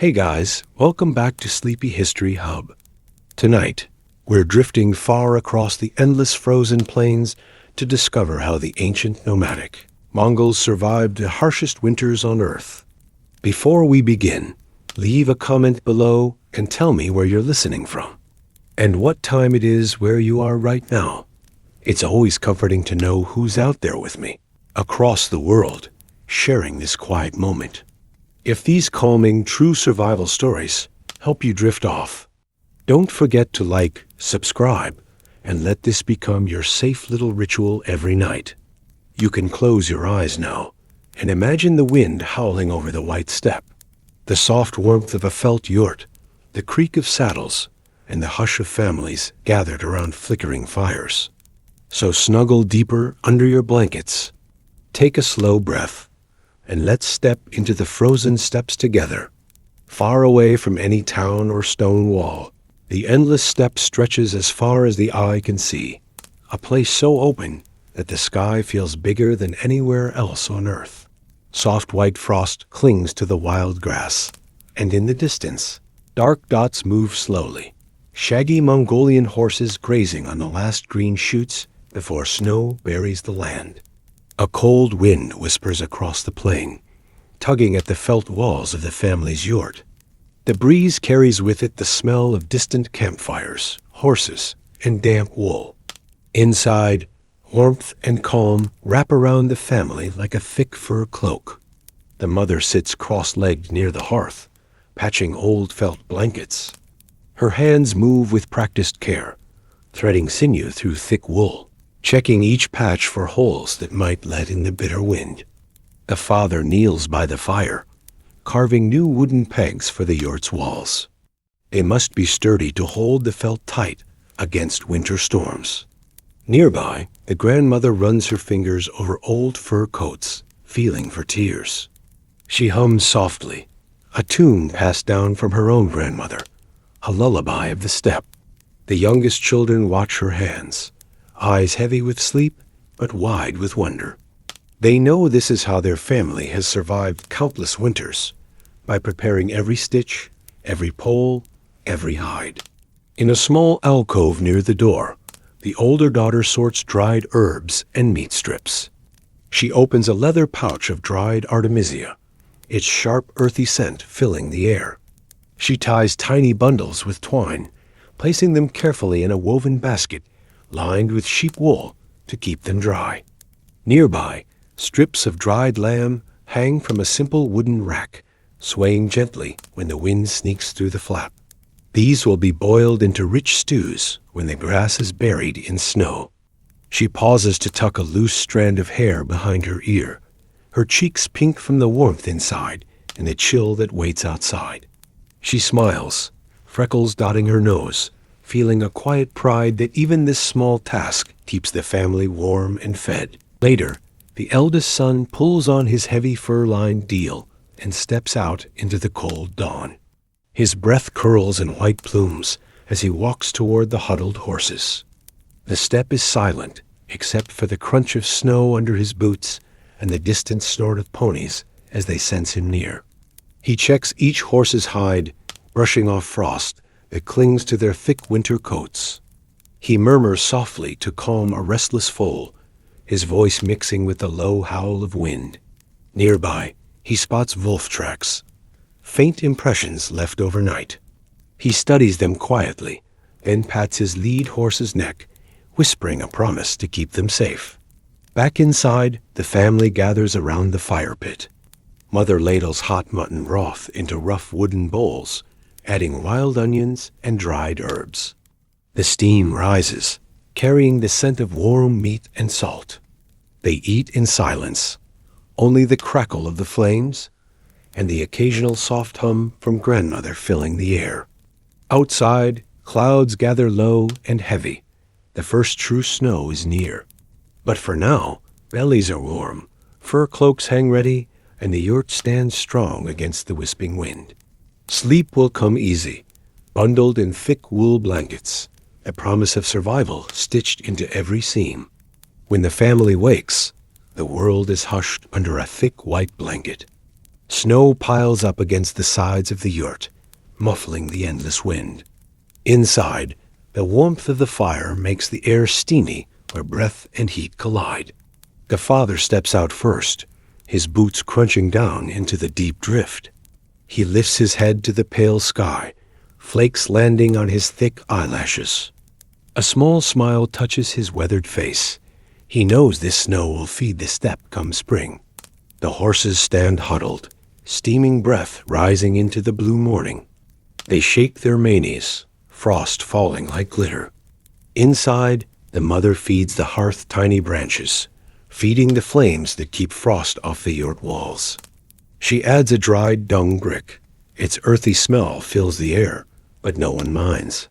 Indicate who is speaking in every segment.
Speaker 1: Hey guys, welcome back to Sleepy History Hub. Tonight, we're drifting far across the endless frozen plains to discover how the ancient nomadic Mongols survived the harshest winters on Earth. Before we begin, leave a comment below and tell me where you're listening from and what time it is where you are right now. It's always comforting to know who's out there with me, across the world, sharing this quiet moment. If these calming, true survival stories help you drift off, don't forget to like, subscribe, and let this become your safe little ritual every night. You can close your eyes now and imagine the wind howling over the white steppe, the soft warmth of a felt yurt, the creak of saddles, and the hush of families gathered around flickering fires. So snuggle deeper under your blankets, take a slow breath, and let's step into the frozen steppes together. Far away from any town or stone wall, the endless steppe stretches as far as the eye can see, a place so open that the sky feels bigger than anywhere else on Earth. Soft white frost clings to the wild grass, and in the distance, dark dots move slowly, shaggy Mongolian horses grazing on the last green shoots before snow buries the land. A cold wind whispers across the plain, tugging at the felt walls of the family's yurt. The breeze carries with it the smell of distant campfires, horses, and damp wool. Inside, warmth and calm wrap around the family like a thick fur cloak. The mother sits cross-legged near the hearth, patching old felt blankets. Her hands move with practiced care, threading sinew through thick wool, checking each patch for holes that might let in the bitter wind. The father kneels by the fire, carving new wooden pegs for the yurt's walls. They must be sturdy to hold the felt tight against winter storms. Nearby, the grandmother runs her fingers over old fur coats, feeling for tears. She hums softly, a tune passed down from her own grandmother, a lullaby of the steppe. The youngest children watch her hands, eyes heavy with sleep, but wide with wonder. They know this is how their family has survived countless winters, by preparing every stitch, every pole, every hide. In a small alcove near the door, the older daughter sorts dried herbs and meat strips. She opens a leather pouch of dried artemisia, its sharp, earthy scent filling the air. She ties tiny bundles with twine, placing them carefully in a woven basket lined with sheep wool to keep them dry. Nearby, strips of dried lamb hang from a simple wooden rack, swaying gently when the wind sneaks through the flap. These will be boiled into rich stews when the grass is buried in snow. She pauses to tuck a loose strand of hair behind her ear, her cheeks pink from the warmth inside and the chill that waits outside. She smiles, freckles dotting her nose, feeling a quiet pride that even this small task keeps the family warm and fed. Later, the eldest son pulls on his heavy fur-lined deal and steps out into the cold dawn. His breath curls in white plumes as he walks toward the huddled horses. The steppe is silent, except for the crunch of snow under his boots and the distant snort of ponies as they sense him near. He checks each horse's hide, brushing off frost that clings to their thick winter coats. He murmurs softly to calm a restless foal, his voice mixing with the low howl of wind. Nearby, he spots wolf tracks, faint impressions left overnight. He studies them quietly, then pats his lead horse's neck, whispering a promise to keep them safe. Back inside, the family gathers around the fire pit. Mother ladles hot mutton broth into rough wooden bowls, adding wild onions and dried herbs. The steam rises, carrying the scent of warm meat and salt. They eat in silence, only the crackle of the flames and the occasional soft hum from grandmother filling the air. Outside, clouds gather low and heavy. The first true snow is near. But for now, bellies are warm, fur cloaks hang ready, and the yurt stands strong against the wisping wind. Sleep will come easy, bundled in thick wool blankets, a promise of survival stitched into every seam. When the family wakes, the world is hushed under a thick white blanket. Snow piles up against the sides of the yurt, muffling the endless wind. Inside, the warmth of the fire makes the air steamy where breath and heat collide. The father steps out first, his boots crunching down into the deep drift. He lifts his head to the pale sky, flakes landing on his thick eyelashes. A small smile touches his weathered face. He knows this snow will feed the steppe come spring. The horses stand huddled, steaming breath rising into the blue morning. They shake their manes, frost falling like glitter. Inside, the mother feeds the hearth tiny branches, feeding the flames that keep frost off the yurt walls. She adds a dried dung brick. Its earthy smell fills the air, but no one minds.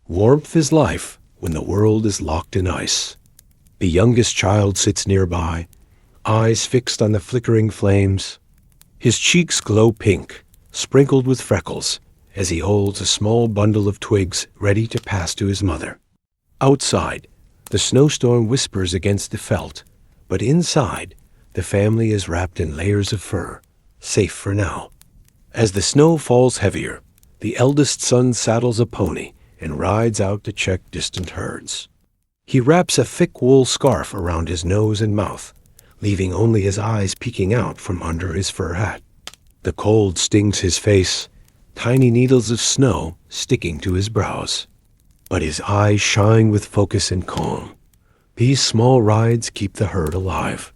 Speaker 1: Warmth is life when the world is locked in ice. The youngest child sits nearby, eyes fixed on the flickering flames. His cheeks glow pink, sprinkled with freckles, as he holds a small bundle of twigs ready to pass to his mother. Outside, the snowstorm whispers against the felt, but inside, the family is wrapped in layers of fur, safe for now. As the snow falls heavier, the eldest son saddles a pony and rides out to check distant herds. He wraps a thick wool scarf around his nose and mouth, leaving only his eyes peeking out from under his fur hat. The cold stings his face, tiny needles of snow sticking to his brows. But his eyes shine with focus and calm. These small rides keep the herd alive.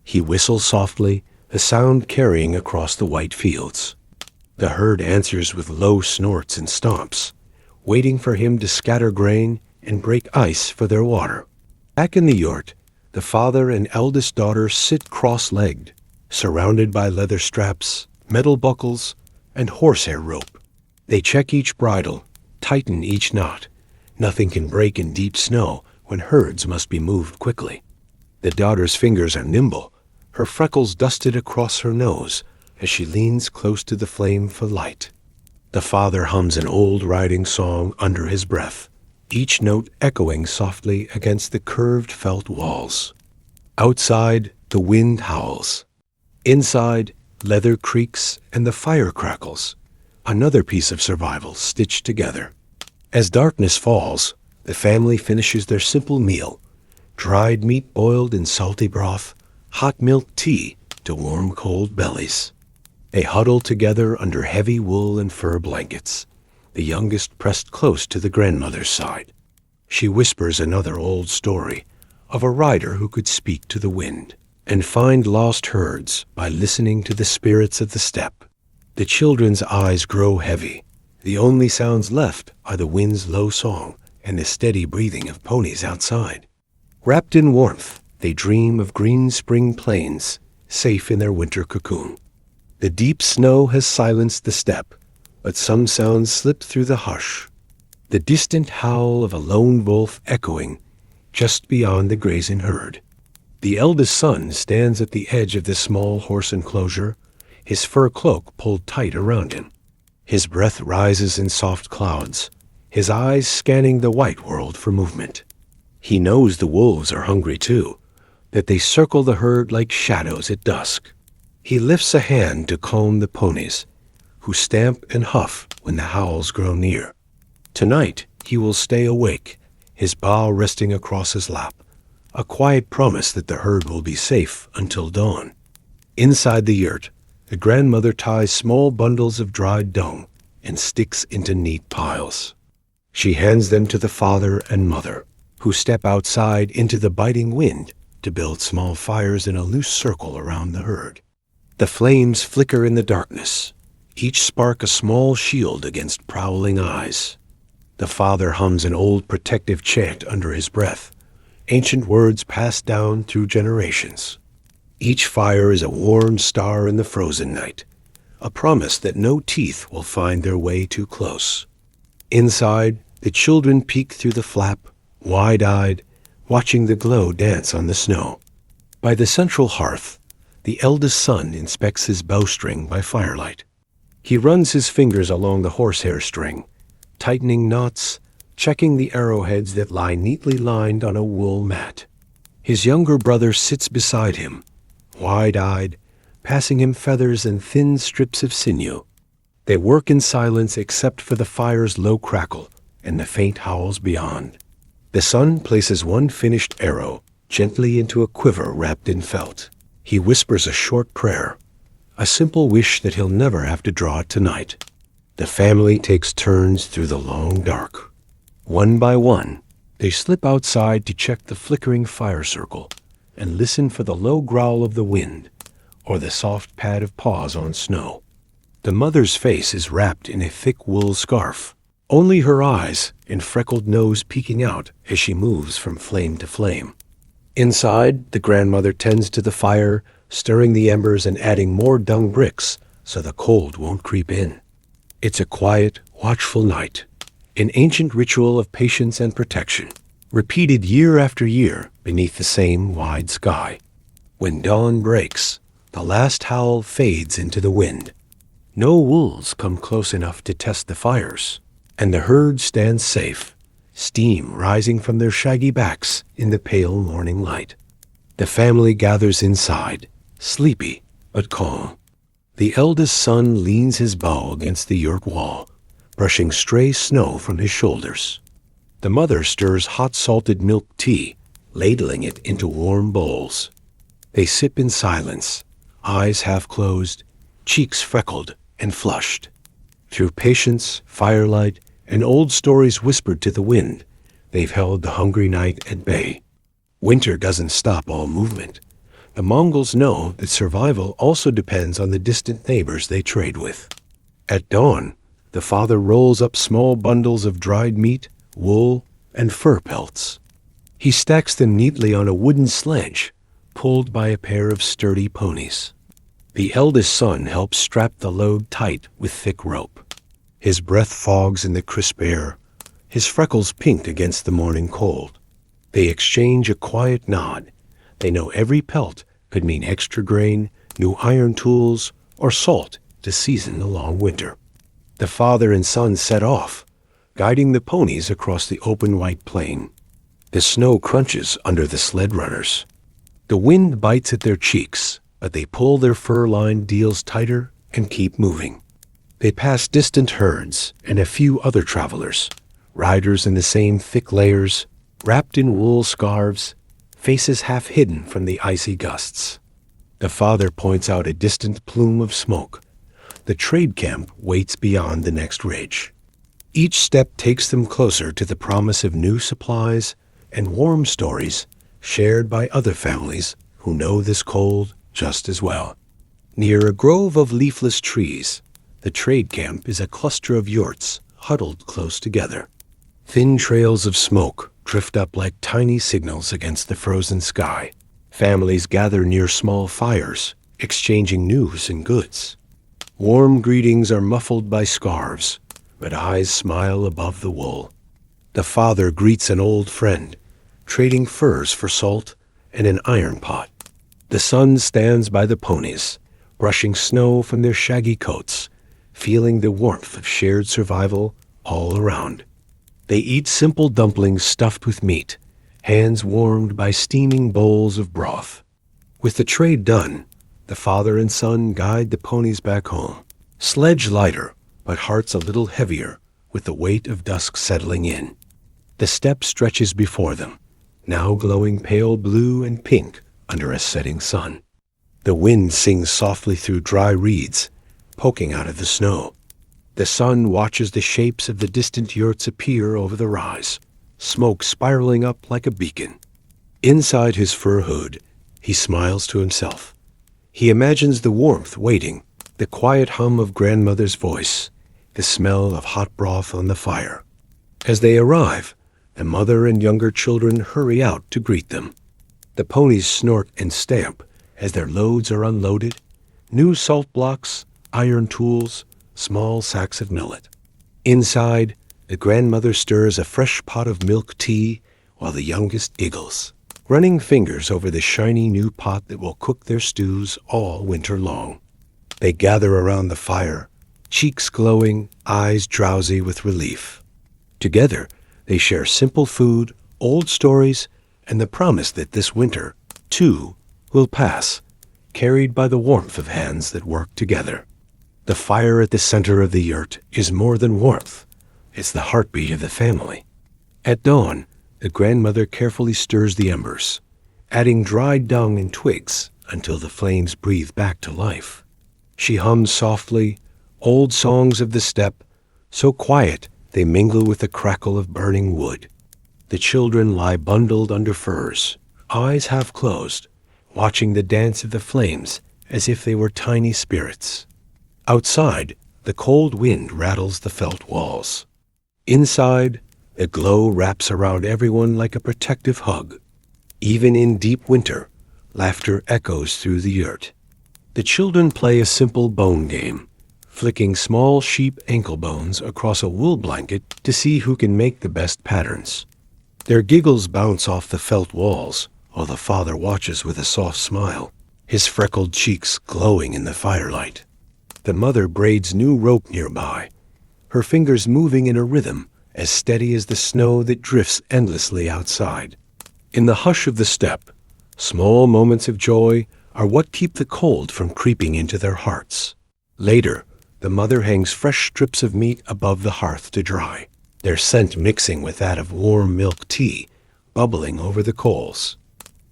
Speaker 1: He whistles softly, a sound carrying across the white fields. The herd answers with low snorts and stomps, waiting for him to scatter grain and break ice for their water. Back in the yurt, the father and eldest daughter sit cross-legged, surrounded by leather straps, metal buckles, and horsehair rope. They check each bridle, tighten each knot. Nothing can break in deep snow when herds must be moved quickly. The daughter's fingers are nimble, her freckles dusted across her nose as she leans close to the flame for light. The father hums an old riding song under his breath, each note echoing softly against the curved felt walls. Outside, the wind howls. Inside, leather creaks and the fire crackles, another piece of survival stitched together. As darkness falls, the family finishes their simple meal, dried meat boiled in salty broth, hot milk tea to warm cold bellies. They huddle together under heavy wool and fur blankets, the youngest pressed close to the grandmother's side. She whispers another old story of a rider who could speak to the wind and find lost herds by listening to the spirits of the steppe. The children's eyes grow heavy. The only sounds left are the wind's low song and the steady breathing of ponies outside. Wrapped in warmth, they dream of green spring plains, safe in their winter cocoon. The deep snow has silenced the steppe, but some sounds slip through the hush. The distant howl of a lone wolf echoing just beyond the grazing herd. The eldest son stands at the edge of the small horse enclosure, his fur cloak pulled tight around him. His breath rises in soft clouds, his eyes scanning the white world for movement. He knows the wolves are hungry too, that they circle the herd like shadows at dusk. He lifts a hand to calm the ponies, who stamp and huff when the howls grow near. Tonight he will stay awake, his bow resting across his lap, a quiet promise that the herd will be safe until dawn. Inside the yurt, the grandmother ties small bundles of dried dung and sticks into neat piles. She hands them to the father and mother, who step outside into the biting wind to build small fires in a loose circle around the herd. The flames flicker in the darkness, each spark a small shield against prowling eyes. The father hums an old protective chant under his breath, ancient words passed down through generations. Each fire is a warm star in the frozen night, a promise that no teeth will find their way too close. Inside, the children peek through the flap, wide-eyed, watching the glow dance on the snow. By the central hearth, the eldest son inspects his bowstring by firelight. He runs his fingers along the horsehair string, tightening knots, checking the arrowheads that lie neatly lined on a wool mat. His younger brother sits beside him, wide-eyed, passing him feathers and thin strips of sinew. They work in silence except for the fire's low crackle and the faint howls beyond. The son places one finished arrow gently into a quiver wrapped in felt. He whispers a short prayer, a simple wish that he'll never have to draw it tonight. The family takes turns through the long dark. One by one, they slip outside to check the flickering fire circle and listen for the low growl of the wind or the soft pad of paws on snow. The mother's face is wrapped in a thick wool scarf, only her eyes and freckled nose peeking out as she moves from flame to flame. Inside, the grandmother tends to the fire, stirring the embers and adding more dung bricks so the cold won't creep in. It's a quiet, watchful night, an ancient ritual of patience and protection, repeated year after year beneath the same wide sky. When dawn breaks, the last howl fades into the wind. No wolves come close enough to test the fires, and the herd stands safe, steam rising from their shaggy backs in the pale morning light. The family gathers inside, sleepy but calm. The eldest son leans his bow against the yurt wall, brushing stray snow from his shoulders. The mother stirs hot salted milk tea, ladling it into warm bowls. They sip in silence, eyes half closed, cheeks freckled and flushed. Through patience, firelight, and old stories whispered to the wind, they've held the hungry night at bay. Winter doesn't stop all movement. The Mongols know that survival also depends on the distant neighbors they trade with. At dawn, the father rolls up small bundles of dried meat, wool, and fur pelts. He stacks them neatly on a wooden sledge, pulled by a pair of sturdy ponies. The eldest son helps strap the load tight with thick rope. His breath fogs in the crisp air, his freckles pinked against the morning cold. They exchange a quiet nod. They know every pelt could mean extra grain, new iron tools, or salt to season the long winter. The father and son set off, guiding the ponies across the open white plain. The snow crunches under the sled runners. The wind bites at their cheeks, but they pull their fur-lined deals tighter and keep moving. They pass distant herds and a few other travelers, riders in the same thick layers, wrapped in wool scarves, faces half hidden from the icy gusts. The father points out a distant plume of smoke. The trade camp waits beyond the next ridge. Each step takes them closer to the promise of new supplies and warm stories shared by other families who know this cold just as well. Near a grove of leafless trees, the trade camp is a cluster of yurts huddled close together. Thin trails of smoke drift up like tiny signals against the frozen sky. Families gather near small fires, exchanging news and goods. Warm greetings are muffled by scarves, but eyes smile above the wool. The father greets an old friend, trading furs for salt and an iron pot. The son stands by the ponies, brushing snow from their shaggy coats, feeling the warmth of shared survival all around. They eat simple dumplings stuffed with meat, hands warmed by steaming bowls of broth. With the trade done, the father and son guide the ponies back home, sledge lighter, but hearts a little heavier with the weight of dusk settling in. The steppe stretches before them, now glowing pale blue and pink under a setting sun. The wind sings softly through dry reeds, poking out of the snow. The sun watches the shapes of the distant yurts appear over the rise, smoke spiraling up like a beacon. Inside his fur hood, he smiles to himself. He imagines the warmth waiting, the quiet hum of grandmother's voice, the smell of hot broth on the fire. As they arrive, the mother and younger children hurry out to greet them. The ponies snort and stamp as their loads are unloaded, new salt blocks, iron tools, small sacks of millet. Inside, the grandmother stirs a fresh pot of milk tea while the youngest giggles, running fingers over the shiny new pot that will cook their stews all winter long. They gather around the fire, cheeks glowing, eyes drowsy with relief. Together, they share simple food, old stories, and the promise that this winter, too, will pass, carried by the warmth of hands that work together. The fire at the center of the yurt is more than warmth. It's the heartbeat of the family. At dawn, the grandmother carefully stirs the embers, adding dried dung and twigs until the flames breathe back to life. She hums softly, old songs of the steppe, so quiet they mingle with the crackle of burning wood. The children lie bundled under furs, eyes half closed, watching the dance of the flames as if they were tiny spirits. Outside, the cold wind rattles the felt walls. Inside, the glow wraps around everyone like a protective hug. Even in deep winter, laughter echoes through the yurt. The children play a simple bone game, flicking small sheep ankle bones across a wool blanket to see who can make the best patterns. Their giggles bounce off the felt walls, while the father watches with a soft smile, his freckled cheeks glowing in the firelight. The mother braids new rope nearby, her fingers moving in a rhythm as steady as the snow that drifts endlessly outside. In the hush of the steppe, small moments of joy are what keep the cold from creeping into their hearts. Later, the mother hangs fresh strips of meat above the hearth to dry, their scent mixing with that of warm milk tea, bubbling over the coals.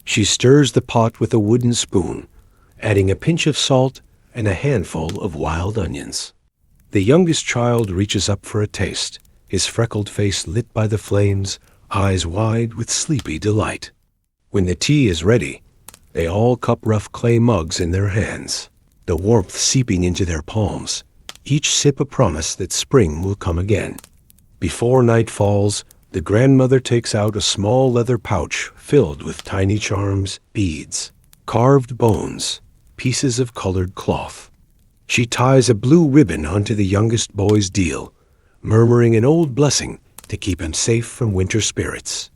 Speaker 1: She stirs the pot with a wooden spoon, adding a pinch of salt and a handful of wild onions. The youngest child reaches up for a taste, his freckled face lit by the flames, eyes wide with sleepy delight. When the tea is ready, they all cup rough clay mugs in their hands, the warmth seeping into their palms, each sip a promise that spring will come again. Before night falls, the grandmother takes out a small leather pouch filled with tiny charms, beads, carved bones, pieces of colored cloth. She ties a blue ribbon onto the youngest boy's deal, murmuring an old blessing to keep him safe from winter spirits.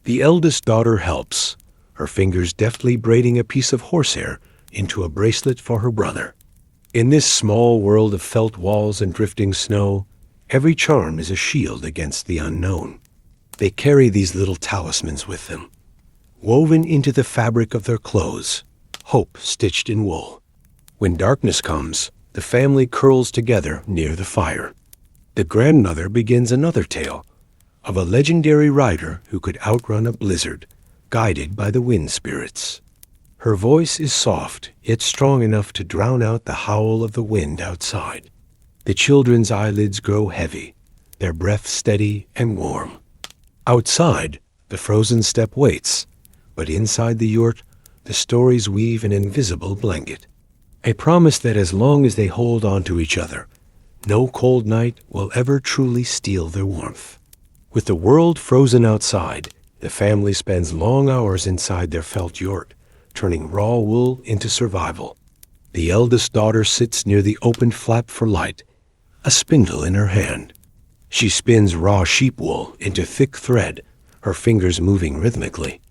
Speaker 1: The eldest daughter helps, her fingers deftly braiding a piece of horsehair into a bracelet for her brother. In this small world of felt walls and drifting snow, every charm is a shield against the unknown. They carry these little talismans with them, woven into the fabric of their clothes, hope stitched in wool. When darkness comes, the family curls together near the fire. The grandmother begins another tale of a legendary rider who could outrun a blizzard, guided by the wind spirits. Her voice is soft, yet strong enough to drown out the howl of the wind outside. The children's eyelids grow heavy, their breath steady and warm. Outside, the frozen steppe waits, but inside the yurt, the stories weave an invisible blanket, a promise that as long as they hold on to each other, no cold night will ever truly steal their warmth. With the world frozen outside, the family spends long hours inside their felt yurt, turning raw wool into survival. The eldest daughter sits near the open flap for light, a spindle in her hand. She spins raw sheep wool into thick thread, her fingers moving rhythmically.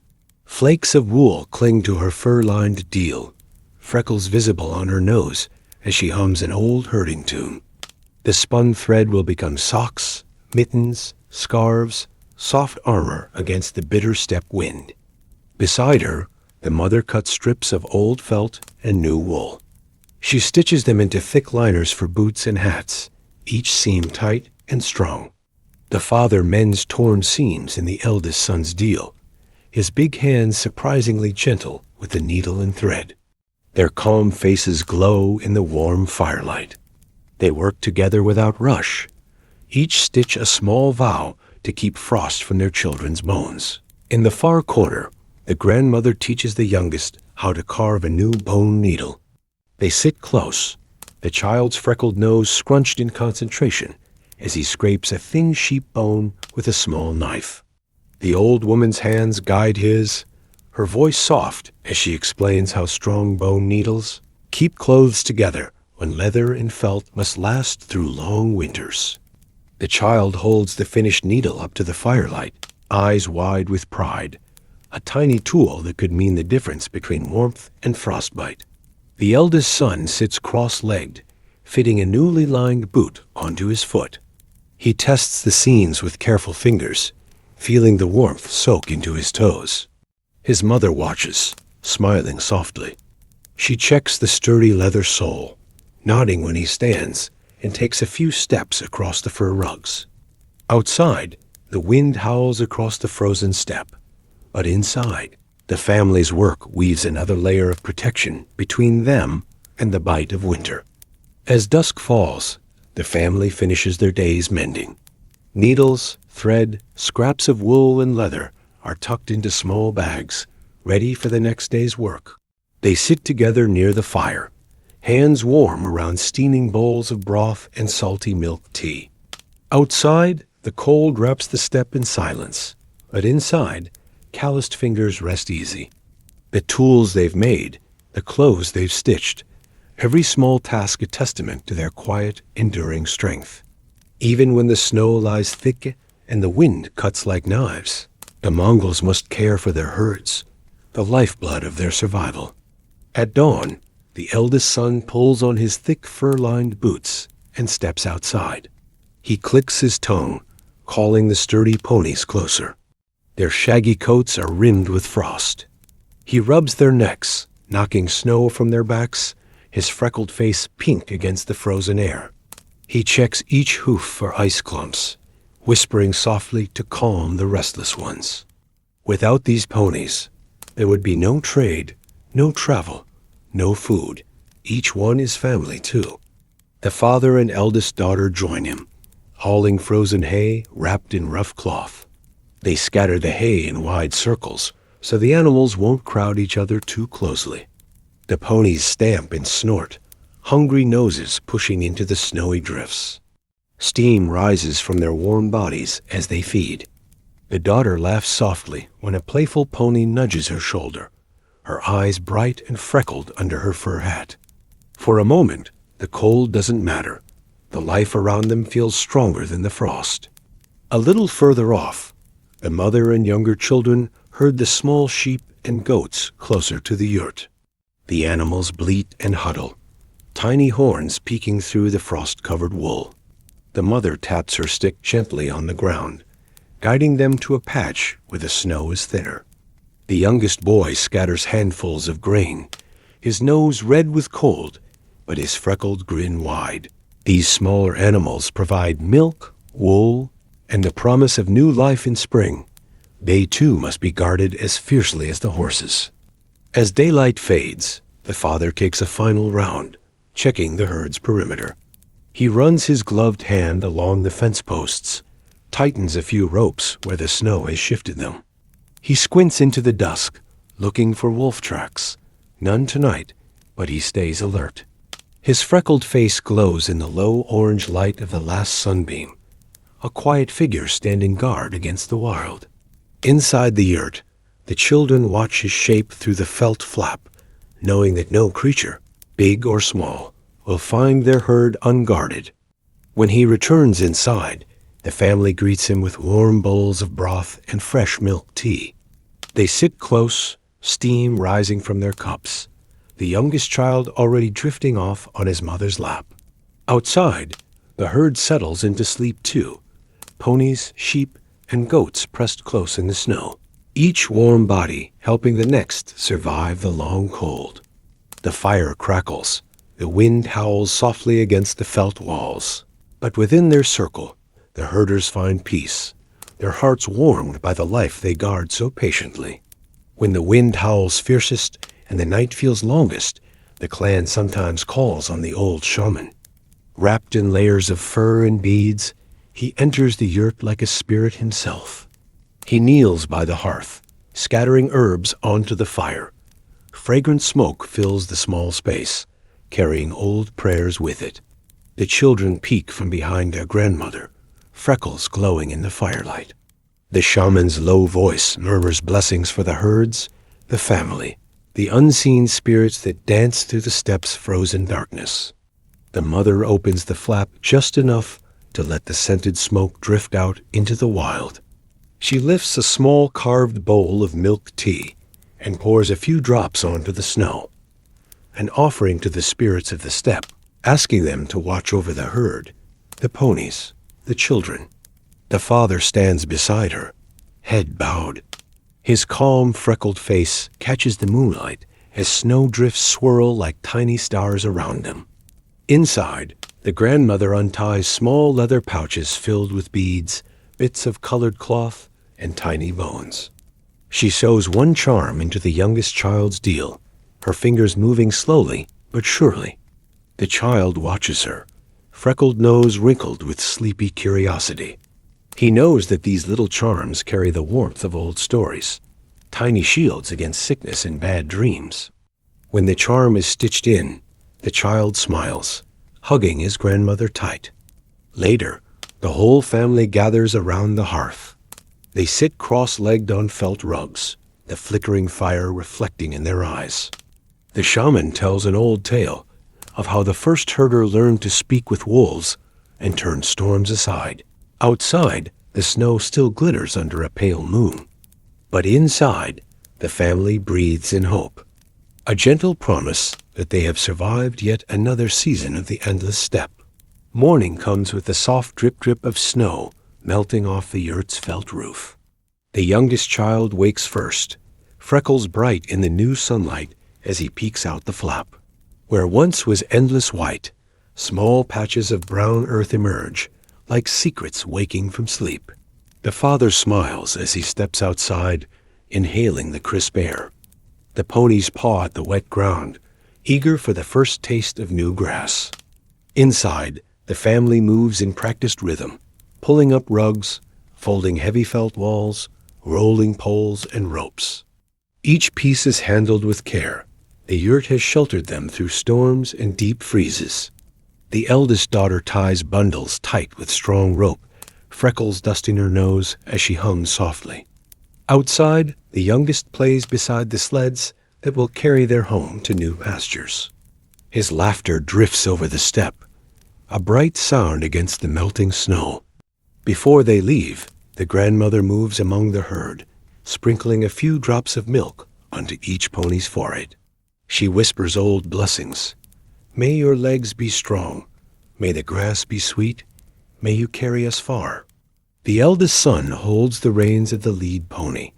Speaker 1: Flakes of wool cling to her fur-lined deal, freckles visible on her nose as she hums an old herding tune. The spun thread will become socks, mittens, scarves, soft armor against the bitter steppe wind. Beside her, the mother cuts strips of old felt and new wool. She stitches them into thick liners for boots and hats, each seam tight and strong. The father mends torn seams in the eldest son's deal, his big hands surprisingly gentle with the needle and thread. Their calm faces glow in the warm firelight. They work together without rush, each stitch a small vow to keep frost from their children's bones. In the far corner, the grandmother teaches the youngest how to carve a new bone needle. They sit close, the child's freckled nose scrunched in concentration as he scrapes a thin sheep bone with a small knife. The old woman's hands guide his, her voice soft as she explains how strong bone needles keep clothes together when leather and felt must last through long winters. The child holds the finished needle up to the firelight, eyes wide with pride, a tiny tool that could mean the difference between warmth and frostbite. The eldest son sits cross-legged, fitting a newly lined boot onto his foot. He tests the seams with careful fingers, feeling the warmth soak into his toes. His mother watches, smiling softly. She checks the sturdy leather sole, nodding when he stands, and takes a few steps across the fur rugs. Outside, the wind howls across the frozen steppe, but inside, the family's work weaves another layer of protection between them and the bite of winter. As dusk falls, the family finishes their day's mending. Needles, thread, scraps of wool and leather are tucked into small bags, ready for the next day's work. They sit together near the fire, hands warm around steaming bowls of broth and salty milk tea. Outside, the cold wraps the steppe in silence, but inside, calloused fingers rest easy. The tools they've made, the clothes they've stitched, every small task a testament to their quiet, enduring strength. Even when the snow lies thick and the wind cuts like knives, the Mongols must care for their herds, the lifeblood of their survival. At dawn, the eldest son pulls on his thick fur-lined boots and steps outside. He clicks his tongue, calling the sturdy ponies closer. Their shaggy coats are rimmed with frost. He rubs their necks, knocking snow from their backs, his freckled face pink against the frozen air. He checks each hoof for ice clumps, whispering softly to calm the restless ones. Without these ponies, there would be no trade, no travel, no food. Each one is family, too. The father and eldest daughter join him, hauling frozen hay wrapped in rough cloth. They scatter the hay in wide circles so the animals won't crowd each other too closely. The ponies stamp and snort, hungry noses pushing into the snowy drifts. Steam rises from their warm bodies as they feed. The daughter laughs softly when a playful pony nudges her shoulder, her eyes bright and freckled under her fur hat. For a moment, the cold doesn't matter. The life around them feels stronger than the frost. A little further off, the mother and younger children herd the small sheep and goats closer to the yurt. The animals bleat and huddle, tiny horns peeking through the frost-covered wool. The mother taps her stick gently on the ground, guiding them to a patch where the snow is thinner. The youngest boy scatters handfuls of grain, his nose red with cold, but his freckled grin wide. These smaller animals provide milk, wool, and the promise of new life in spring. They too must be guarded as fiercely as the horses. As daylight fades, the father takes a final round, checking the herd's perimeter. He runs his gloved hand along the fence posts, tightens a few ropes where the snow has shifted them. He squints into the dusk, looking for wolf tracks. None tonight, but he stays alert. His freckled face glows in the low orange light of the last sunbeam, a quiet figure standing guard against the wild. Inside the yurt, the children watch his shape through the felt flap, knowing that no creature, big or small, will find their herd unguarded. When he returns inside, the family greets him with warm bowls of broth and fresh milk tea. They sit close, steam rising from their cups, the youngest child already drifting off on his mother's lap. Outside, the herd settles into sleep too, ponies, sheep, and goats pressed close in the snow, each warm body helping the next survive the long cold. The fire crackles, the wind howls softly against the felt walls. But within their circle, the herders find peace, their hearts warmed by the life they guard so patiently. When the wind howls fiercest and the night feels longest, the clan sometimes calls on the old shaman. Wrapped in layers of fur and beads, he enters the yurt like a spirit himself. He kneels by the hearth, scattering herbs onto the fire. Fragrant smoke fills the small space, carrying old prayers with it. The children peek from behind their grandmother, freckles glowing in the firelight. The shaman's low voice murmurs blessings for the herds, the family, the unseen spirits that dance through the steppe's frozen darkness. The mother opens the flap just enough to let the scented smoke drift out into the wild. She lifts a small carved bowl of milk tea and pours a few drops onto the snow, an offering to the spirits of the steppe, asking them to watch over the herd, the ponies, the children. The father stands beside her, head bowed. His calm, freckled face catches the moonlight as snowdrifts swirl like tiny stars around them. Inside, the grandmother unties small leather pouches filled with beads, bits of colored cloth, and tiny bones. She sews one charm into the youngest child's deal, her fingers moving slowly but surely. The child watches her, freckled nose wrinkled with sleepy curiosity. He knows that these little charms carry the warmth of old stories, tiny shields against sickness and bad dreams. When the charm is stitched in, the child smiles, hugging his grandmother tight. Later, the whole family gathers around the hearth. They sit cross-legged on felt rugs, the flickering fire reflecting in their eyes. The shaman tells an old tale of how the first herder learned to speak with wolves and turn storms aside. Outside, the snow still glitters under a pale moon. But inside, the family breathes in hope, a gentle promise that they have survived yet another season of the endless steppe. Morning comes with the soft drip-drip of snow melting off the yurt's felt roof. The youngest child wakes first, freckles bright in the new sunlight as he peeks out the flap. Where once was endless white, small patches of brown earth emerge, like secrets waking from sleep. The father smiles as he steps outside, inhaling the crisp air. The ponies paw at the wet ground, eager for the first taste of new grass. Inside, the family moves in practiced rhythm, pulling up rugs, folding heavy felt walls, rolling poles and ropes. Each piece is handled with care. The yurt has sheltered them through storms and deep freezes. The eldest daughter ties bundles tight with strong rope, freckles dusting her nose as she hums softly. Outside, the youngest plays beside the sleds that will carry their home to new pastures. His laughter drifts over the steppe, a bright sound against the melting snow. Before they leave, the grandmother moves among the herd, sprinkling a few drops of milk onto each pony's forehead. She whispers old blessings. May your legs be strong. May the grass be sweet. May you carry us far. The eldest son holds the reins of the lead pony,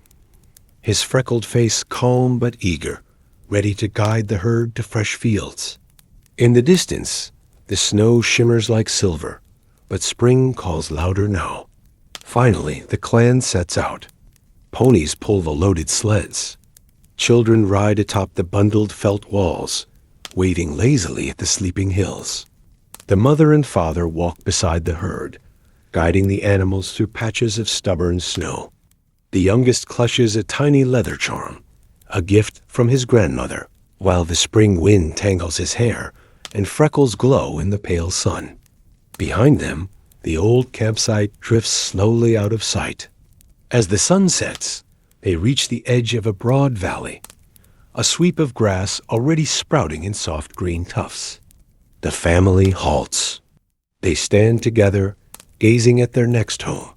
Speaker 1: his freckled face calm but eager, ready to guide the herd to fresh fields. In the distance, the snow shimmers like silver, but spring calls louder now. Finally, the clan sets out. Ponies pull the loaded sleds. Children ride atop the bundled felt walls, waving lazily at the sleeping hills. The mother and father walk beside the herd, guiding the animals through patches of stubborn snow. The youngest clutches a tiny leather charm, a gift from his grandmother, while the spring wind tangles his hair and freckles glow in the pale sun. Behind them, the old campsite drifts slowly out of sight. As the sun sets, they reach the edge of a broad valley, a sweep of grass already sprouting in soft green tufts. The family halts. They stand together, gazing at their next home,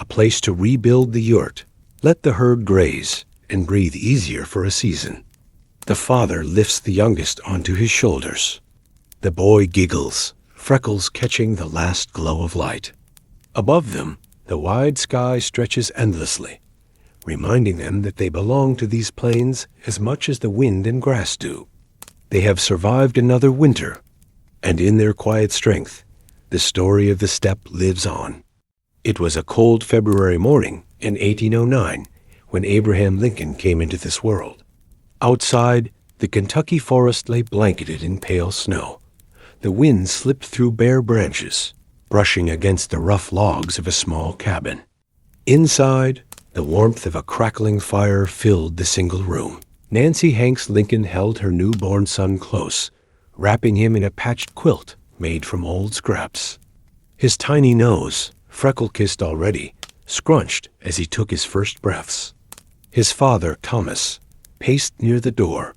Speaker 1: a place to rebuild the yurt, let the herd graze, and breathe easier for a season. The father lifts the youngest onto his shoulders. The boy giggles, freckles catching the last glow of light. Above them, the wide sky stretches endlessly, reminding them that they belong to these plains as much as the wind and grass do. They have survived another winter, and in their quiet strength, the story of the steppe lives on. It was a cold February morning in 1809 when Abraham Lincoln came into this world. Outside, the Kentucky forest lay blanketed in pale snow. The wind slipped through bare branches, brushing against the rough logs of a small cabin. Inside, the warmth of a crackling fire filled the single room. Nancy Hanks Lincoln held her newborn son close, wrapping him in a patched quilt made from old scraps. His tiny nose, freckle-kissed already, scrunched as he took his first breaths. His father, Thomas, paced near the door,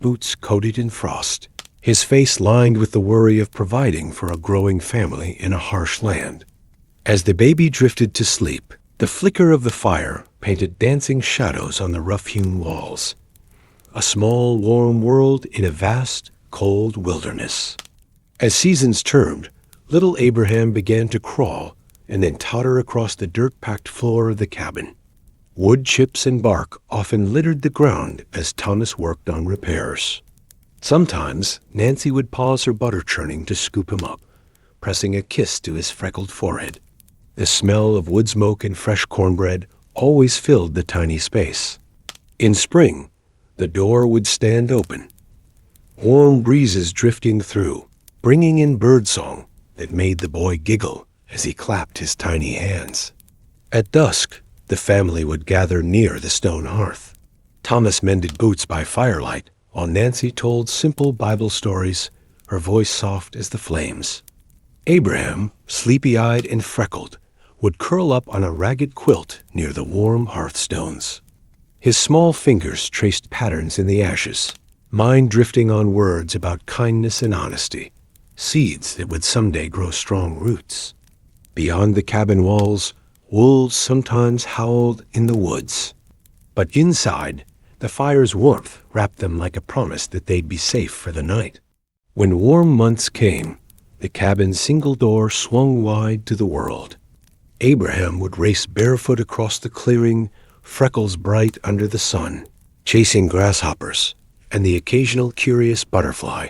Speaker 1: boots coated in frost, his face lined with the worry of providing for a growing family in a harsh land. As the baby drifted to sleep, the flicker of the fire painted dancing shadows on the rough-hewn walls. A small, warm world in a vast, cold wilderness. As seasons turned, little Abraham began to crawl and then totter across the dirt-packed floor of the cabin. Wood chips and bark often littered the ground as Thomas worked on repairs. Sometimes Nancy would pause her butter churning to scoop him up, pressing a kiss to his freckled forehead. The smell of wood smoke and fresh cornbread always filled the tiny space. In spring, the door would stand open, warm breezes drifting through, bringing in birdsong that made the boy giggle as he clapped his tiny hands. At dusk, the family would gather near the stone hearth. Thomas mended boots by firelight, while Nancy told simple Bible stories, her voice soft as the flames. Abraham, sleepy-eyed and freckled, would curl up on a ragged quilt near the warm hearthstones. His small fingers traced patterns in the ashes, mind drifting on words about kindness and honesty, seeds that would someday grow strong roots. Beyond the cabin walls, wolves sometimes howled in the woods. But inside, the fire's warmth wrapped them like a promise that they'd be safe for the night. When warm months came, the cabin's single door swung wide to the world. Abraham would race barefoot across the clearing, freckles bright under the sun, chasing grasshoppers and the occasional curious butterfly.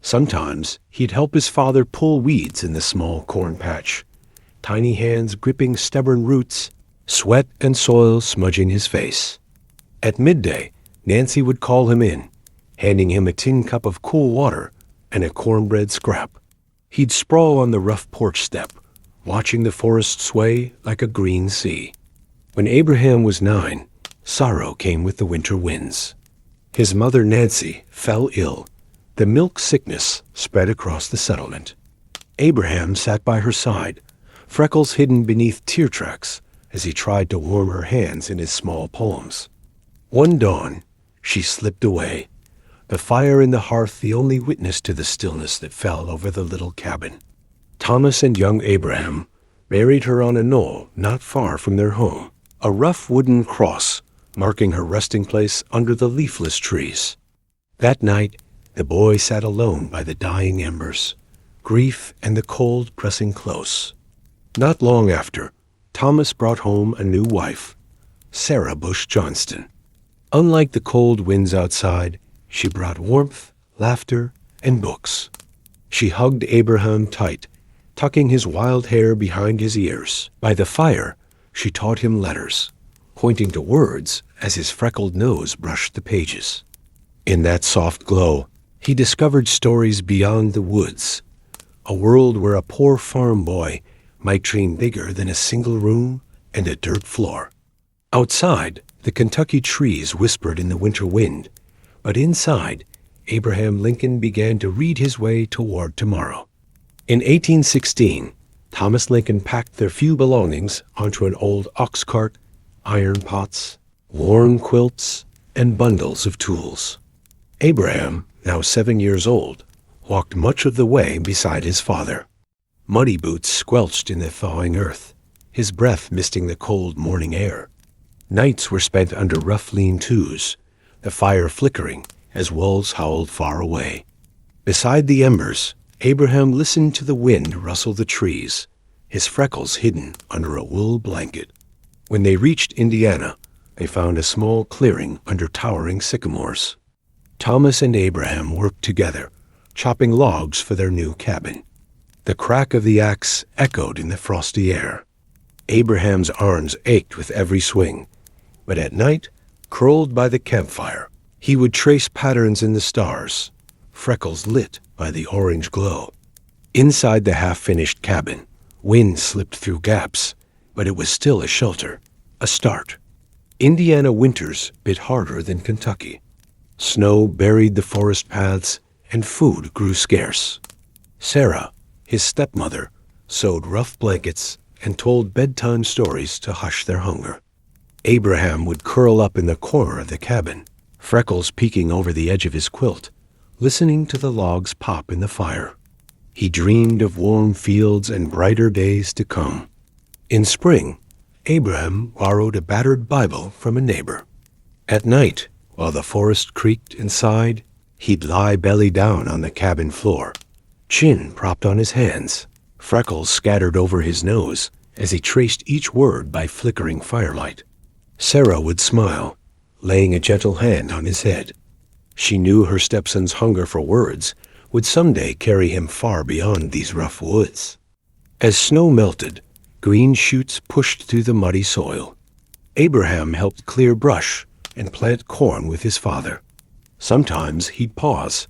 Speaker 1: Sometimes he'd help his father pull weeds in the small corn patch, tiny hands gripping stubborn roots, sweat and soil smudging his face. At midday, Nancy would call him in, handing him a tin cup of cool water and a cornbread scrap. He'd sprawl on the rough porch step, watching the forest sway like a green sea. When Abraham was 9, sorrow came with the winter winds. His mother Nancy fell ill. The milk sickness spread across the settlement. Abraham sat by her side, freckles hidden beneath tear tracks as he tried to warm her hands in his small palms. One dawn, she slipped away, the fire in the hearth the only witness to the stillness that fell over the little cabin. Thomas and young Abraham buried her on a knoll not far from their home, a rough wooden cross marking her resting place under the leafless trees. That night, the boy sat alone by the dying embers, grief and the cold pressing close. Not long after, Thomas brought home a new wife, Sarah Bush Johnston. Unlike the cold winds outside, she brought warmth, laughter, and books. She hugged Abraham tight, tucking his wild hair behind his ears. By the fire, she taught him letters, pointing to words as his freckled nose brushed the pages. In that soft glow, he discovered stories beyond the woods, a world where a poor farm boy might dream bigger than a single room and a dirt floor. Outside, the Kentucky trees whispered in the winter wind, but inside, Abraham Lincoln began to read his way toward tomorrow. In 1816, Thomas Lincoln packed their few belongings onto an old ox cart, iron pots, worn quilts, and bundles of tools. Abraham, now 7 years old, walked much of the way beside his father. Muddy boots squelched in the thawing earth, his breath misting the cold morning air. Nights were spent under rough lean-tos, the fire flickering as wolves howled far away. Beside the embers, Abraham listened to the wind rustle the trees, his freckles hidden under a wool blanket. When they reached Indiana, they found a small clearing under towering sycamores. Thomas and Abraham worked together, chopping logs for their new cabin. The crack of the axe echoed in the frosty air. Abraham's arms ached with every swing, but at night, curled by the campfire, he would trace patterns in the stars, freckles lit by the orange glow. Inside the half-finished cabin, wind slipped through gaps, but it was still a shelter, a start. Indiana winters bit harder than Kentucky. Snow buried the forest paths, and food grew scarce. Sarah, his stepmother, sewed rough blankets and told bedtime stories to hush their hunger. Abraham would curl up in the corner of the cabin, freckles peeking over the edge of his quilt, listening to the logs pop in the fire. He dreamed of warm fields and brighter days to come. In spring, Abraham borrowed a battered Bible from a neighbor. At night, while the forest creaked and sighed, he'd lie belly down on the cabin floor, chin propped on his hands, freckles scattered over his nose as he traced each word by flickering firelight. Sarah would smile, laying a gentle hand on his head. She knew her stepson's hunger for words would someday carry him far beyond these rough woods. As snow melted, green shoots pushed through the muddy soil. Abraham helped clear brush and plant corn with his father. Sometimes he'd pause,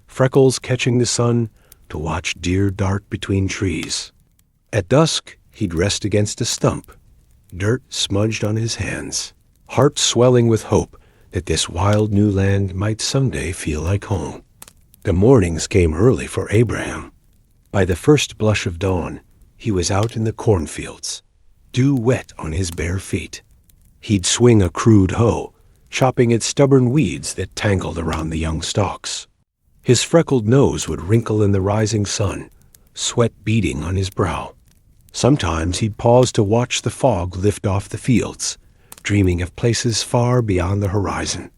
Speaker 1: Freckles catching the sun, to watch deer dart between trees. At dusk, he'd rest against a stump, dirt smudged on his hands, heart swelling with hope that this wild new land might someday feel like home. The mornings came early for Abraham. By the first blush of dawn, he was out in the cornfields, dew wet on his bare feet. He'd swing a crude hoe, chopping at stubborn weeds that tangled around the young stalks. His freckled nose would wrinkle in the rising sun, sweat beading on his brow. Sometimes he'd pause to watch the fog lift off the fields, dreaming of places far beyond the horizon.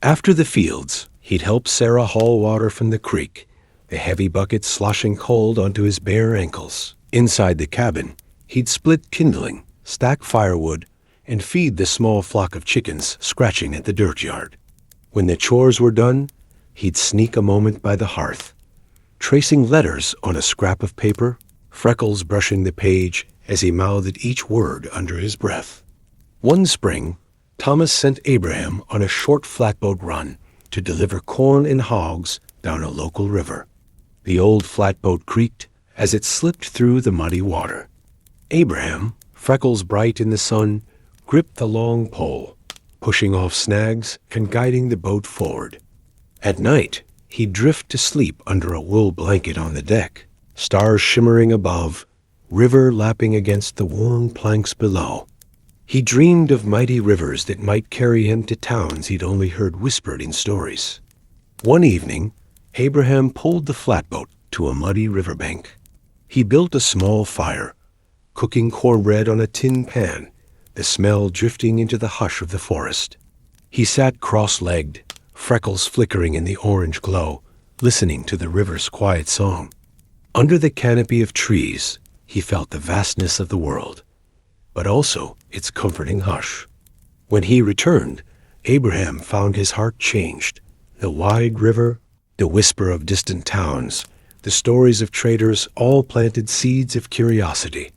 Speaker 1: After the fields, he'd help Sarah haul water from the creek, the heavy bucket sloshing cold onto his bare ankles. Inside the cabin, he'd split kindling, stack firewood, and feed the small flock of chickens scratching at the dirt yard. When the chores were done, he'd sneak a moment by the hearth, tracing letters on a scrap of paper, Freckles brushing the page as he mouthed each word under his breath. One spring, Thomas sent Abraham on a short flatboat run to deliver corn and hogs down a local river. The old flatboat creaked as it slipped through the muddy water. Abraham, freckles bright in the sun, gripped the long pole, pushing off snags and guiding the boat forward. At night, he'd drift to sleep under a wool blanket on the deck, stars shimmering above, river lapping against the worn planks below. He dreamed of mighty rivers that might carry him to towns he'd only heard whispered in stories. One evening, Abraham pulled the flatboat to a muddy riverbank. He built a small fire, cooking cornbread on a tin pan, the smell drifting into the hush of the forest. He sat cross-legged, freckles flickering in the orange glow, listening to the river's quiet song. Under the canopy of trees, he felt the vastness of the world, but also its comforting hush. When he returned, Abraham found his heart changed. The wide river, the whisper of distant towns, the stories of traders all planted seeds of curiosity.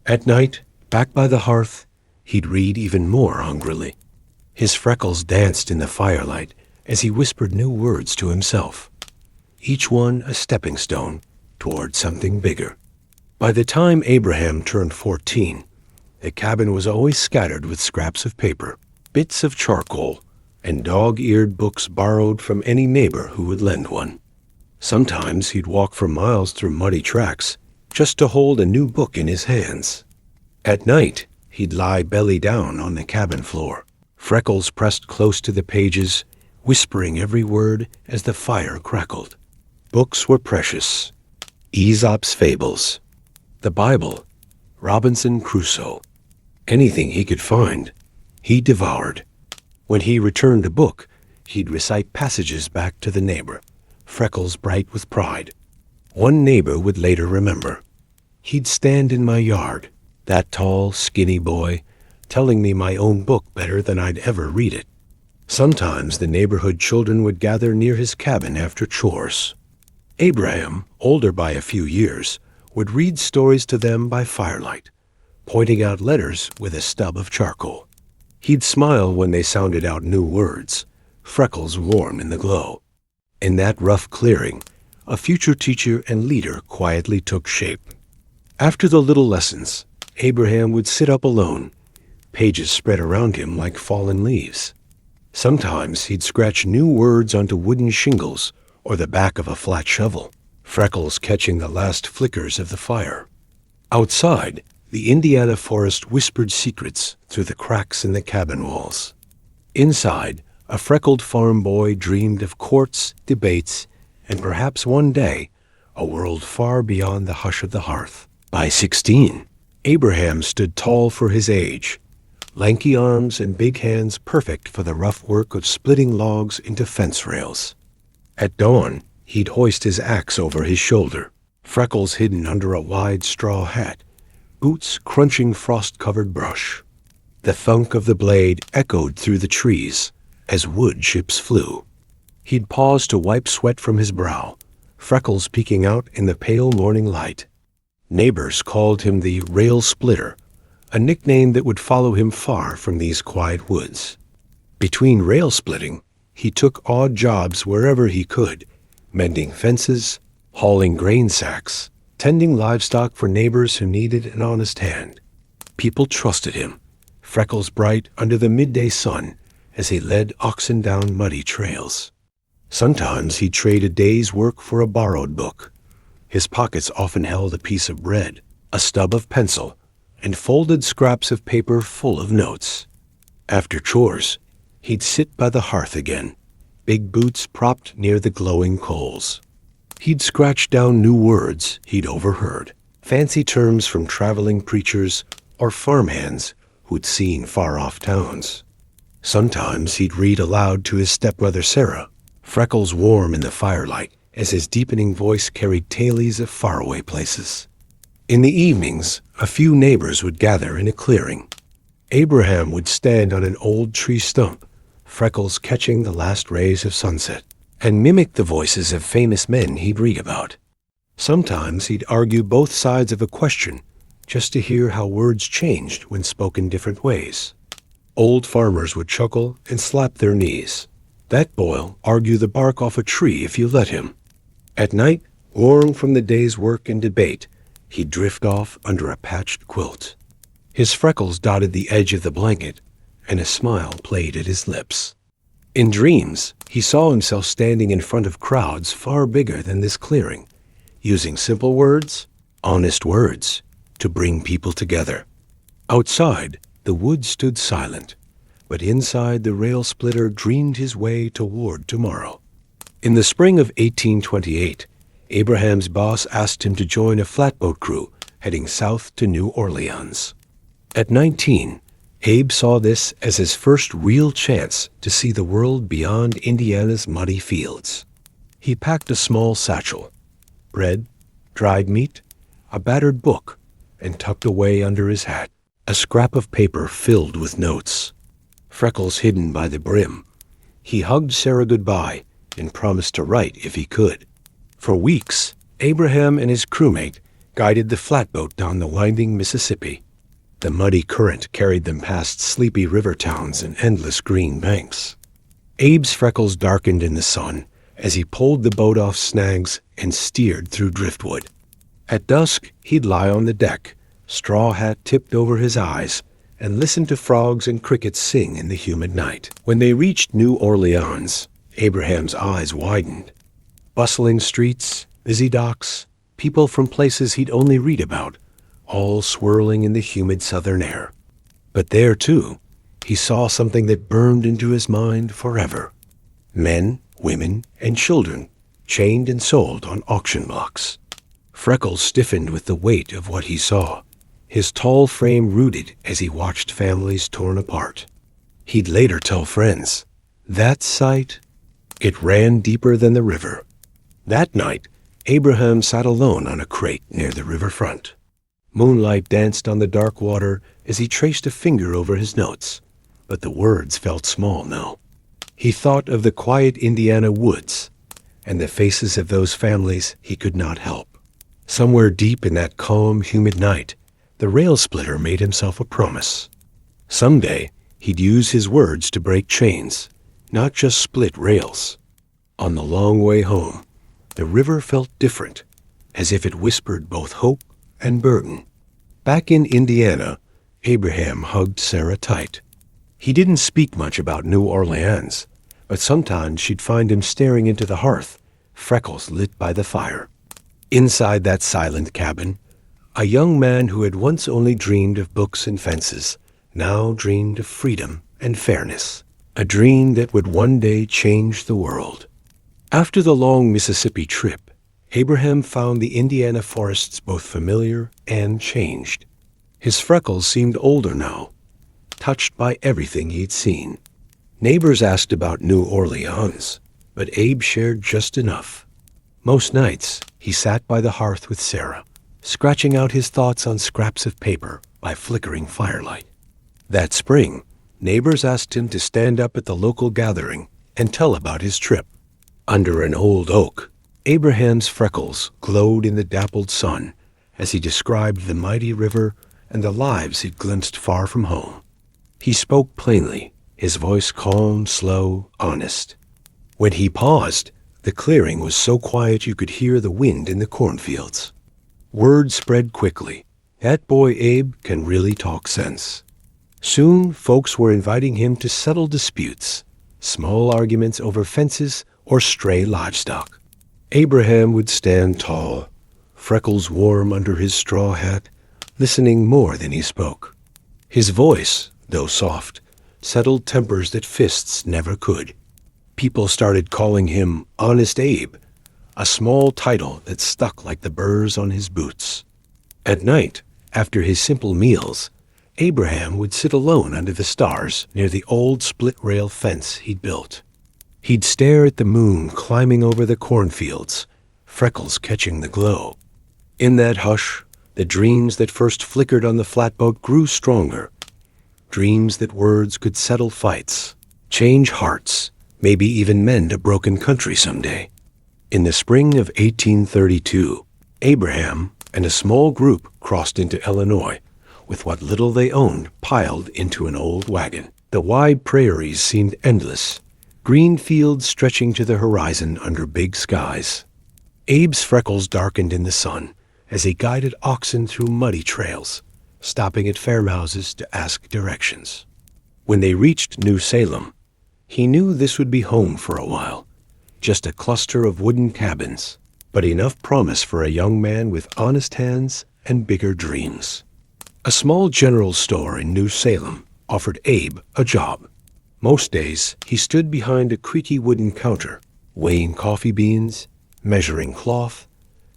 Speaker 1: At night, back by the hearth, he'd read even more hungrily. His freckles danced in the firelight as he whispered new words to himself, each one a stepping stone toward something bigger. By the time Abraham turned 14, the cabin was always scattered with scraps of paper, bits of charcoal, and dog-eared books borrowed from any neighbor who would lend one. Sometimes he'd walk for miles through muddy tracks just to hold a new book in his hands. At night, he'd lie belly down on the cabin floor, freckles pressed close to the pages, whispering every word as the fire crackled. Books were precious. Aesop's fables, the Bible, Robinson Crusoe. Anything he could find, he devoured. When he returned a book, he'd recite passages back to the neighbor, freckles bright with pride. One neighbor would later remember. He'd stand in my yard, that tall, skinny boy, telling me my own book better than I'd ever read it. Sometimes the neighborhood children would gather near his cabin after chores. Abraham, older by a few years, would read stories to them by firelight, pointing out letters with a stub of charcoal. He'd smile when they sounded out new words, freckles warm in the glow. In that rough clearing, a future teacher and leader quietly took shape. After the little lessons, Abraham would sit up alone, pages spread around him like fallen leaves. Sometimes he'd scratch new words onto wooden shingles or the back of a flat shovel, freckles catching the last flickers of the fire. Outside, the Indiana forest whispered secrets through the cracks in the cabin walls. Inside, a freckled farm boy dreamed of courts, debates, and perhaps one day, a world far beyond the hush of the hearth. By 16, Abraham stood tall for his age, lanky arms and big hands perfect for the rough work of splitting logs into fence rails. At dawn, he'd hoist his axe over his shoulder, freckles hidden under a wide straw hat, boots crunching frost-covered brush. The thunk of the blade echoed through the trees as wood chips flew. He'd pause to wipe sweat from his brow, freckles peeking out in the pale morning light. Neighbors called him the rail splitter, a nickname that would follow him far from these quiet woods. Between rail splitting, he took odd jobs wherever he could, mending fences, hauling grain sacks, tending livestock for neighbors who needed an honest hand. People trusted him, freckles bright under the midday sun as he led oxen down muddy trails. Sometimes he'd trade a day's work for a borrowed book. His pockets often held a piece of bread, a stub of pencil, and folded scraps of paper full of notes. After chores, he'd sit by the hearth again, big boots propped near the glowing coals. He'd scratch down new words he'd overheard, fancy terms from traveling preachers or farmhands who'd seen far-off towns. Sometimes he'd read aloud to his stepmother Sarah, freckles warm in the firelight as his deepening voice carried tales of faraway places. In the evenings, a few neighbors would gather in a clearing. Abraham would stand on an old tree stump, freckles catching the last rays of sunset, and mimic the voices of famous men he'd read about. Sometimes he'd argue both sides of a question just to hear how words changed when spoken different ways. Old farmers would chuckle and slap their knees. That boy'll argue the bark off a tree if you let him. At night, worn from the day's work and debate, he'd drift off under a patched quilt. His freckles dotted the edge of the blanket, and a smile played at his lips. In dreams, he saw himself standing in front of crowds far bigger than this clearing, using simple words, honest words, to bring people together. Outside, the woods stood silent, but inside the rail splitter dreamed his way toward tomorrow. In the spring of 1828, Abraham's boss asked him to join a flatboat crew heading south to New Orleans. At 19, Abe saw this as his first real chance to see the world beyond Indiana's muddy fields. He packed a small satchel, bread, dried meat, a battered book, and tucked away under his hat a scrap of paper filled with notes, freckles hidden by the brim. He hugged Sarah goodbye and promised to write if he could. For weeks, Abraham and his crewmate guided the flatboat down the winding Mississippi. The muddy current carried them past sleepy river towns and endless green banks. Abe's freckles darkened in the sun as he pulled the boat off snags and steered through driftwood. At dusk, he'd lie on the deck, straw hat tipped over his eyes, and listen to frogs and crickets sing in the humid night. When they reached New Orleans, Abraham's eyes widened. Bustling streets, busy docks, people from places he'd only read about, all swirling in the humid southern air. But there, too, he saw something that burned into his mind forever. Men, women, and children chained and sold on auction blocks. Freckles stiffened with the weight of what he saw, his tall frame rooted as he watched families torn apart. He'd later tell friends, that sight, it ran deeper than the river. That night, Abraham sat alone on a crate near the riverfront. Moonlight danced on the dark water as he traced a finger over his notes, but the words felt small now. He thought of the quiet Indiana woods and the faces of those families he could not help. Somewhere deep in that calm, humid night, the rail splitter made himself a promise. Someday, he'd use his words to break chains, not just split rails. On the long way home, the river felt different, as if it whispered both hope and burden. Back in Indiana, Abraham hugged Sarah tight. He didn't speak much about New Orleans, but sometimes she'd find him staring into the hearth, freckles lit by the fire. Inside that silent cabin, a young man who had once only dreamed of books and fences now dreamed of freedom and fairness, a dream that would one day change the world. After the long Mississippi trip, Abraham found the Indiana forests both familiar and changed. His freckles seemed older now, touched by everything he'd seen. Neighbors asked about New Orleans, but Abe shared just enough. Most nights, he sat by the hearth with Sarah, scratching out his thoughts on scraps of paper by flickering firelight. That spring, neighbors asked him to stand up at the local gathering and tell about his trip. Under an old oak, Abraham's freckles glowed in the dappled sun as he described the mighty river and the lives he'd glimpsed far from home. He spoke plainly, his voice calm, slow, honest. When he paused, the clearing was so quiet you could hear the wind in the cornfields. Word spread quickly. That boy Abe can really talk sense. Soon, folks were inviting him to settle disputes, small arguments over fences or stray livestock. Abraham would stand tall, freckles warm under his straw hat, listening more than he spoke. His voice, though soft, settled tempers that fists never could. People started calling him Honest Abe, a small title that stuck like the burrs on his boots. At night, after his simple meals, Abraham would sit alone under the stars near the old split-rail fence he'd built. He'd stare at the moon climbing over the cornfields, freckles catching the glow. In that hush, the dreams that first flickered on the flatboat grew stronger. Dreams that words could settle fights, change hearts, maybe even mend a broken country someday. In the spring of 1832, Abraham and a small group crossed into Illinois, with what little they owned piled into an old wagon. The wide prairies seemed endless, green fields stretching to the horizon under big skies. Abe's freckles darkened in the sun as he guided oxen through muddy trails, stopping at farmhouses to ask directions. When they reached New Salem, he knew this would be home for a while, just a cluster of wooden cabins, but enough promise for a young man with honest hands and bigger dreams. A small general store in New Salem offered Abe a job. Most days, he stood behind a creaky wooden counter, weighing coffee beans, measuring cloth,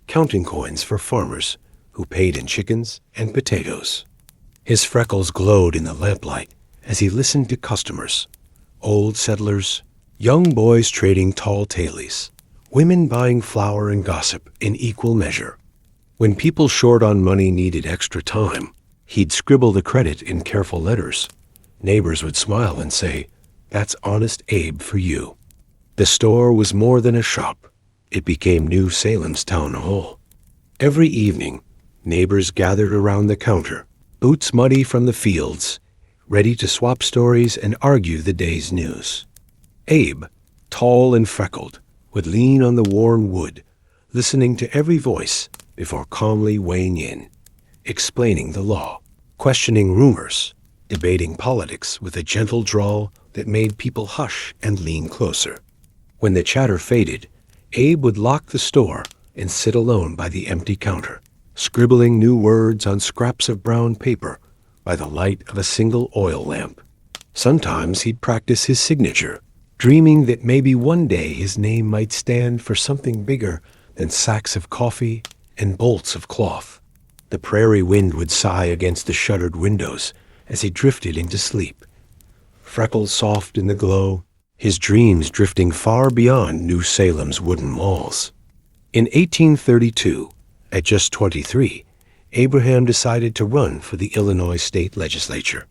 Speaker 1: counting coins for farmers who paid in chickens and potatoes. His freckles glowed in the lamplight as he listened to customers, old settlers, young boys trading tall tailies, women buying flour and gossip in equal measure. When people short on money needed extra time, he'd scribble the credit in careful letters. Neighbors would smile and say, "That's Honest Abe for you." The store was more than a shop. It became New Salem's town hall. Every evening, neighbors gathered around the counter, boots muddy from the fields, ready to swap stories and argue the day's news. Abe, tall and freckled, would lean on the worn wood, listening to every voice before calmly weighing in, explaining the law, questioning rumors, debating politics with a gentle drawl that made people hush and lean closer. When the chatter faded, Abe would lock the store and sit alone by the empty counter, scribbling new words on scraps of brown paper by the light of a single oil lamp. Sometimes he'd practice his signature, dreaming that maybe one day his name might stand for something bigger than sacks of coffee and bolts of cloth. The prairie wind would sigh against the shuttered windows as he drifted into sleep, freckles soft in the glow, his dreams drifting far beyond New Salem's wooden walls. In 1832, at just 23, Abraham decided to run for the Illinois state legislature.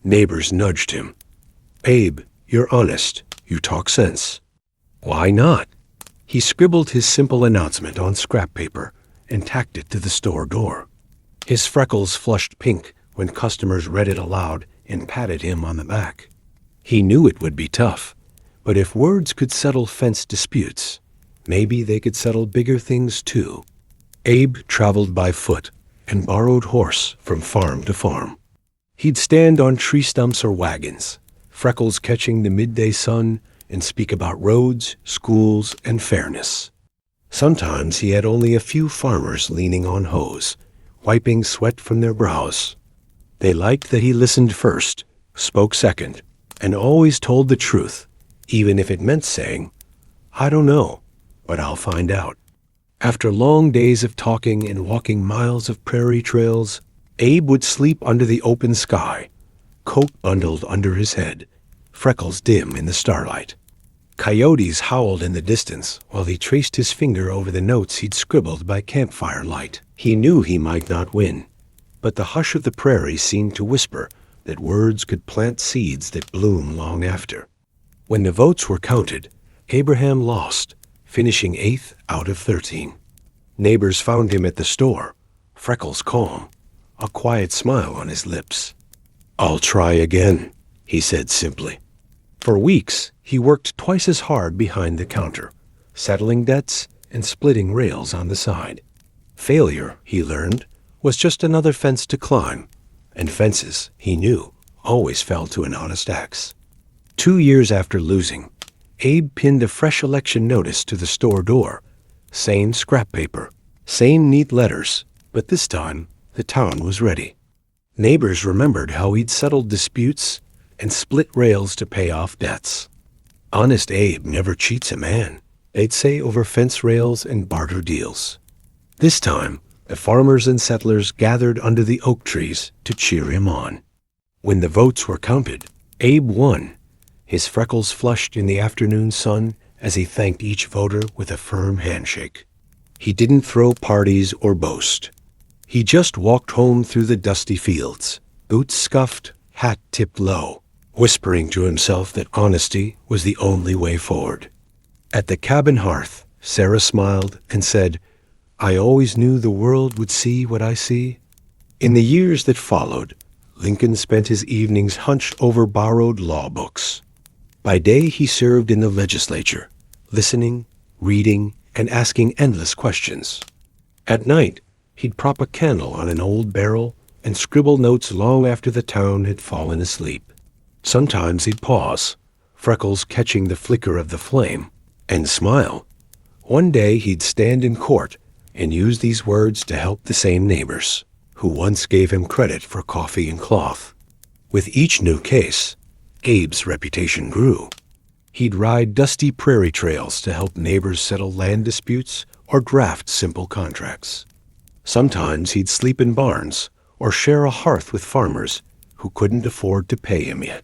Speaker 1: Neighbors nudged him. "Abe, you're honest. You talk sense." "Why not?" He scribbled his simple announcement on scrap paper and tacked it to the store door. His freckles flushed pink when customers read it aloud and patted him on the back. He knew it would be tough, but if words could settle fence disputes, maybe they could settle bigger things too. Abe traveled by foot and borrowed horse from farm to farm. He'd stand on tree stumps or wagons, freckles catching the midday sun, and speak about roads, schools, and fairness. Sometimes he had only a few farmers leaning on hoes, wiping sweat from their brows. They liked that he listened first, spoke second, and always told the truth, even if it meant saying, "I don't know, but I'll find out." After long days of talking and walking miles of prairie trails, Abe would sleep under the open sky, coat bundled under his head, freckles dim in the starlight. Coyotes howled in the distance while he traced his finger over the notes he'd scribbled by campfire light. He knew he might not win, but the hush of the prairie seemed to whisper that words could plant seeds that bloom long after. When the votes were counted, Abraham lost, finishing 8th out of 13. Neighbors found him at the store, freckles calm, a quiet smile on his lips. "I'll try again," he said simply. For weeks, he worked twice as hard behind the counter, settling debts and splitting rails on the side. Failure, he learned, was just another fence to climb, and fences, he knew, always fell to an honest axe. 2 years after losing, Abe pinned a fresh election notice to the store door. Same scrap paper, same neat letters, but this time the town was ready. Neighbors remembered how he'd settled disputes and split rails to pay off debts. "Honest Abe never cheats a man," they'd say over fence rails and barter deals. This time, the farmers and settlers gathered under the oak trees to cheer him on. When the votes were counted, Abe won, his freckles flushed in the afternoon sun as he thanked each voter with a firm handshake. He didn't throw parties or boast. He just walked home through the dusty fields, boots scuffed, hat tipped low, whispering to himself that honesty was the only way forward. At the cabin hearth, Sarah smiled and said, "I always knew the world would see what I see." In the years that followed, Lincoln spent his evenings hunched over borrowed law books. By day he served in the legislature, listening, reading, and asking endless questions. At night, he'd prop a candle on an old barrel and scribble notes long after the town had fallen asleep. Sometimes he'd pause, freckles catching the flicker of the flame, and smile. One day he'd stand in court and use these words to help the same neighbors, who once gave him credit for coffee and cloth. With each new case, Abe's reputation grew. He'd ride dusty prairie trails to help neighbors settle land disputes or draft simple contracts. Sometimes he'd sleep in barns or share a hearth with farmers who couldn't afford to pay him yet.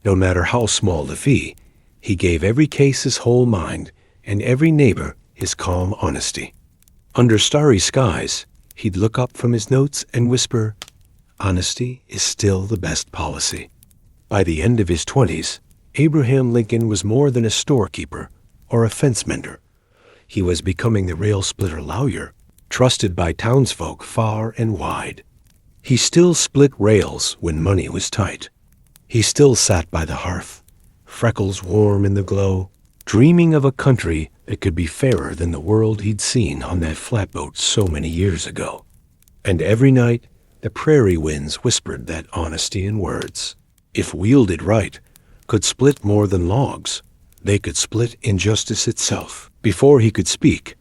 Speaker 1: No matter how small the fee, he gave every case his whole mind and every neighbor his calm honesty. Under starry skies, he'd look up from his notes and whisper, "Honesty is still the best policy." By the end of his 20s, Abraham Lincoln was more than a storekeeper or a fence mender. He was becoming the rail splitter lawyer, trusted by townsfolk far and wide. He still split rails when money was tight. He still sat by the hearth, freckles warm in the glow, dreaming of a country that could be fairer than the world he'd seen on that flatboat so many years ago. And every night, the prairie winds whispered that honesty in words. If wielded right, could split more than logs. They could split injustice itself. Before he could speak,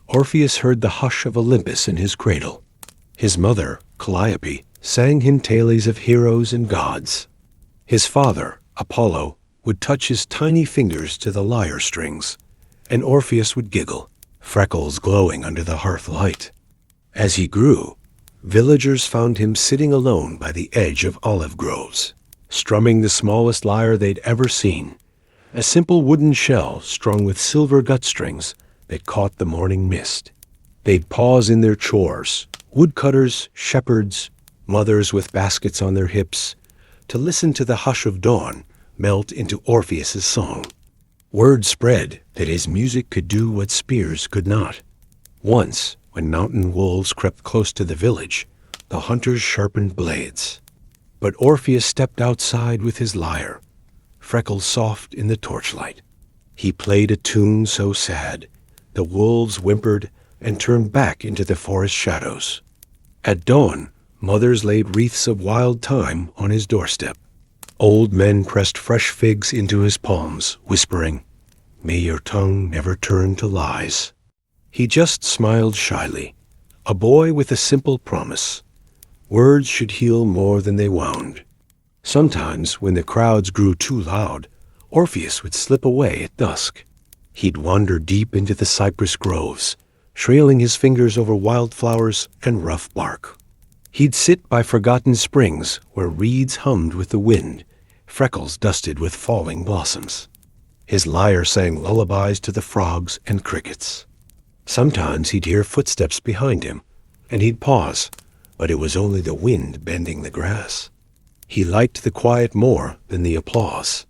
Speaker 1: Orpheus heard the hush of Olympus in his cradle. His mother, Calliope, sang him tales of heroes and gods. His father, Apollo, would touch his tiny fingers to the lyre strings, and Orpheus would giggle, freckles glowing under the hearth light. As he grew, villagers found him sitting alone by the edge of olive groves, strumming the smallest lyre they'd ever seen, a simple wooden shell strung with silver gut strings that caught the morning mist. They'd pause in their chores, woodcutters, shepherds, mothers with baskets on their hips, to listen to the hush of dawn melt into Orpheus's song. Word spread that his music could do what spears could not. Once, when mountain wolves crept close to the village, the hunters sharpened blades. But Orpheus stepped outside with his lyre, freckles soft in the torchlight. He played a tune so sad, the wolves whimpered and turned back into the forest shadows. At dawn, mothers laid wreaths of wild thyme on his doorstep. Old men pressed fresh figs into his palms, whispering, "May your tongue never turn to lies." He just smiled shyly, a boy with a simple promise. Words should heal more than they wound. Sometimes, when the crowds grew too loud, Orpheus would slip away at dusk. He'd wander deep into the cypress groves, trailing his fingers over wildflowers and rough bark. He'd sit by forgotten springs where reeds hummed with the wind, freckles dusted with falling blossoms. His lyre sang lullabies to the frogs and crickets. Sometimes he'd hear footsteps behind him, and he'd pause, but it was only the wind bending the grass. He liked the quiet more than the applause.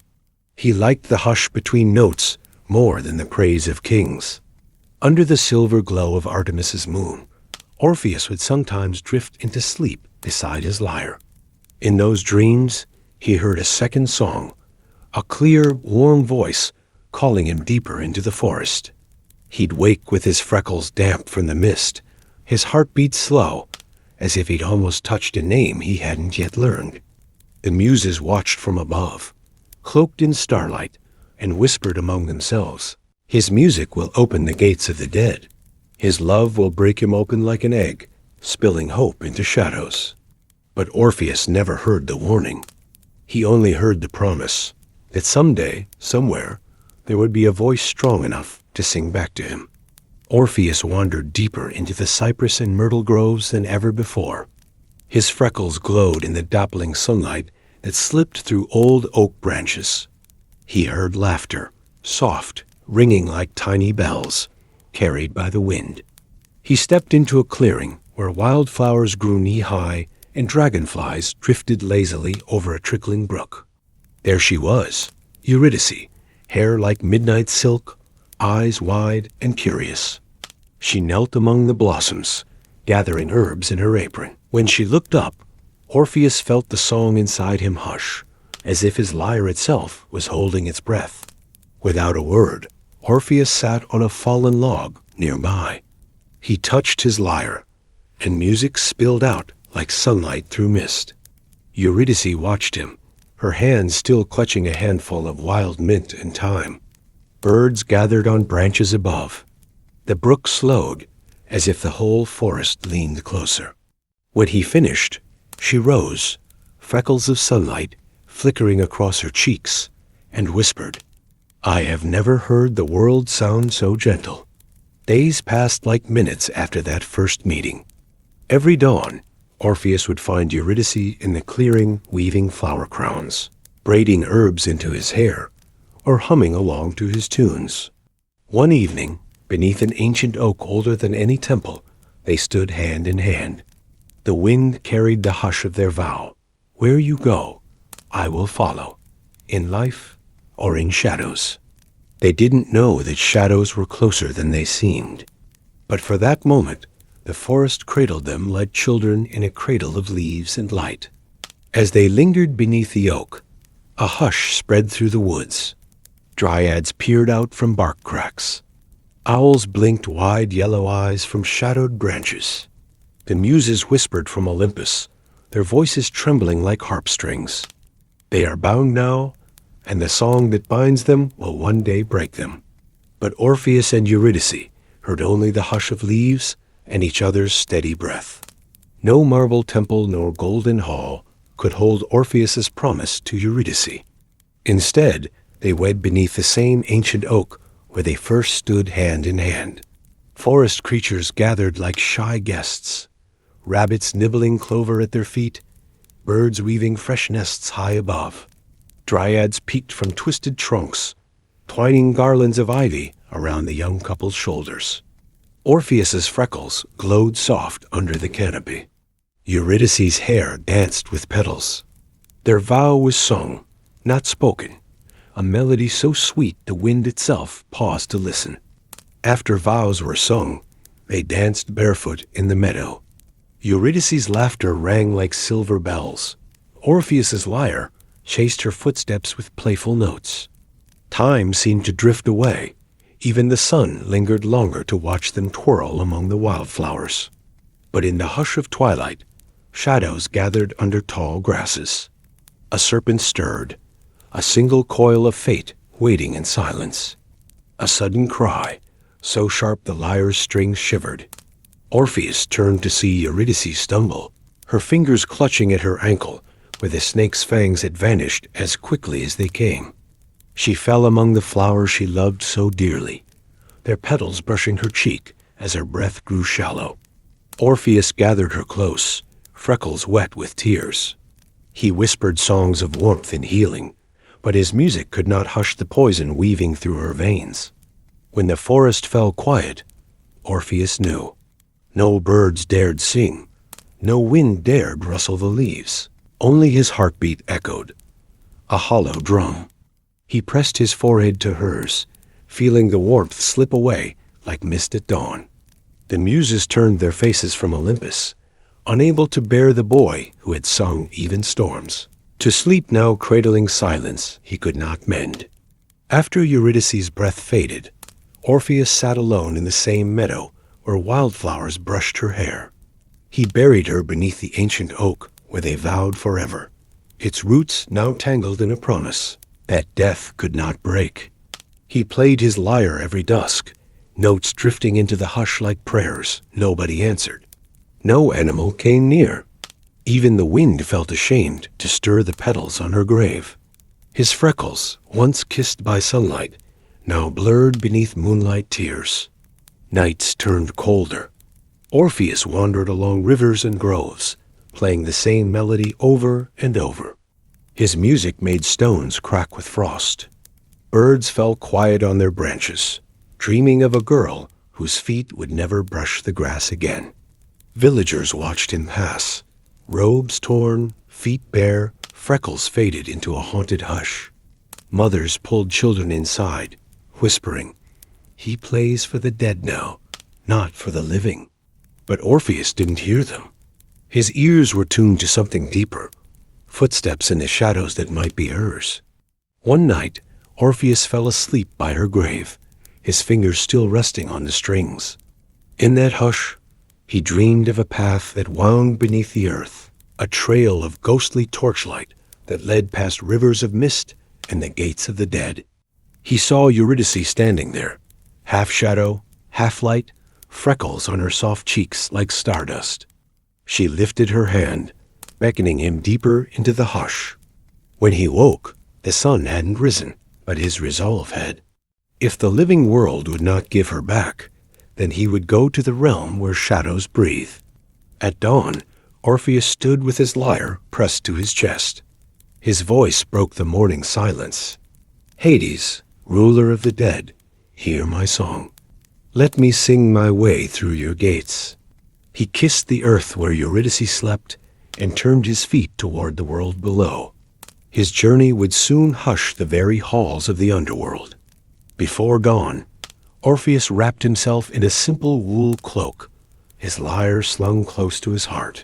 Speaker 1: He liked the hush between notes more than the praise of kings. Under the silver glow of Artemis's moon, Orpheus would sometimes drift into sleep beside his lyre. In those dreams, he heard a second song, a clear, warm voice calling him deeper into the forest. He'd wake with his freckles damp from the mist, his heartbeat slow, as if he'd almost touched a name he hadn't yet learned. The muses watched from above, cloaked in starlight, and whispered among themselves, "His music will open the gates of the dead. His love will break him open like an egg, spilling hope into shadows." But Orpheus never heard the warning. He only heard the promise that someday, somewhere, there would be a voice strong enough to sing back to him. Orpheus wandered deeper into the cypress and myrtle groves than ever before. His freckles glowed in the dappling sunlight that slipped through old oak branches. He heard laughter, soft, ringing like tiny bells, carried by the wind. He stepped into a clearing where wildflowers grew knee-high and dragonflies drifted lazily over a trickling brook. There she was, Eurydice, hair like midnight silk, eyes wide and curious. She knelt among the blossoms, gathering herbs in her apron. When she looked up, Orpheus felt the song inside him hush, as if his lyre itself was holding its breath. Without a word, Orpheus sat on a fallen log nearby. He touched his lyre, and music spilled out like sunlight through mist. Eurydice watched him, her hands still clutching a handful of wild mint and thyme. Birds gathered on branches above. The brook slowed, as if the whole forest leaned closer. When he finished, she rose, freckles of sunlight flickering across her cheeks, and whispered, "I have never heard the world sound so gentle." Days passed like minutes after that first meeting. Every dawn, Orpheus would find Eurydice in the clearing weaving flower crowns, braiding herbs into his hair, or humming along to his tunes. One evening, beneath an ancient oak older than any temple, they stood hand in hand. The wind carried the hush of their vow. Where you go, I will follow, in life or in shadows. They didn't know that shadows were closer than they seemed. But for that moment, the forest cradled them like children in a cradle of leaves and light. As they lingered beneath the oak, a hush spread through the woods. Dryads peered out from bark cracks. Owls blinked wide yellow eyes from shadowed branches. The muses whispered from Olympus, their voices trembling like harp strings. They are bound now, and the song that binds them will one day break them. But Orpheus and Eurydice heard only the hush of leaves and each other's steady breath. No marble temple nor golden hall could hold Orpheus's promise to Eurydice. Instead, they wed beneath the same ancient oak where they first stood hand in hand. Forest creatures gathered like shy guests, rabbits nibbling clover at their feet, birds weaving fresh nests high above. Dryads peeked from twisted trunks, twining garlands of ivy around the young couple's shoulders. Orpheus's freckles glowed soft under the canopy. Eurydice's hair danced with petals. Their vow was sung, not spoken, a melody so sweet the wind itself paused to listen. After vows were sung, they danced barefoot in the meadow. Eurydice's laughter rang like silver bells. Orpheus's lyre chased her footsteps with playful notes. Time seemed to drift away. Even the sun lingered longer to watch them twirl among the wildflowers. But in the hush of twilight, shadows gathered under tall grasses. A serpent stirred, a single coil of fate waiting in silence. A sudden cry, so sharp the lyre's strings shivered. Orpheus turned to see Eurydice stumble, her fingers clutching at her ankle, where the snake's fangs had vanished as quickly as they came. She fell among the flowers she loved so dearly, their petals brushing her cheek as her breath grew shallow. Orpheus gathered her close, freckles wet with tears. He whispered songs of warmth and healing, but his music could not hush the poison weaving through her veins. When the forest fell quiet, Orpheus knew. No birds dared sing, no wind dared rustle the leaves. Only his heartbeat echoed, a hollow drum. He pressed his forehead to hers, feeling the warmth slip away like mist at dawn. The muses turned their faces from Olympus, unable to bear the boy who had sung even storms. To sleep now cradling silence he could not mend. After Eurydice's breath faded, Orpheus sat alone in the same meadow where wildflowers brushed her hair. He buried her beneath the ancient oak where they vowed forever, its roots now tangled in a promise that death could not break. He played his lyre every dusk, notes drifting into the hush like prayers nobody answered. No animal came near. Even the wind felt ashamed to stir the petals on her grave. His freckles, once kissed by sunlight, now blurred beneath moonlight tears. Nights turned colder. Orpheus wandered along rivers and groves, playing the same melody over and over. His music made stones crack with frost. Birds fell quiet on their branches, dreaming of a girl whose feet would never brush the grass again. Villagers watched him pass, robes torn, feet bare, freckles faded into a haunted hush. Mothers pulled children inside, whispering, "He plays for the dead now, not for the living." But Orpheus didn't hear them. His ears were tuned to something deeper, footsteps in the shadows that might be hers. One night, Orpheus fell asleep by her grave, his fingers still resting on the strings. In that hush, he dreamed of a path that wound beneath the earth, a trail of ghostly torchlight that led past rivers of mist and the gates of the dead. He saw Eurydice standing there, half shadow, half light, freckles on her soft cheeks like stardust. She lifted her hand, beckoning him deeper into the hush. When he woke, the sun hadn't risen, but his resolve had. If the living world would not give her back, then he would go to the realm where shadows breathe. At dawn, Orpheus stood with his lyre pressed to his chest. His voice broke the morning silence. "Hades, ruler of the dead, hear my song. Let me sing my way through your gates." He kissed the earth where Eurydice slept and turned his feet toward the world below. His journey would soon hush the very halls of the underworld. Before dawn, Orpheus wrapped himself in a simple wool cloak, his lyre slung close to his heart.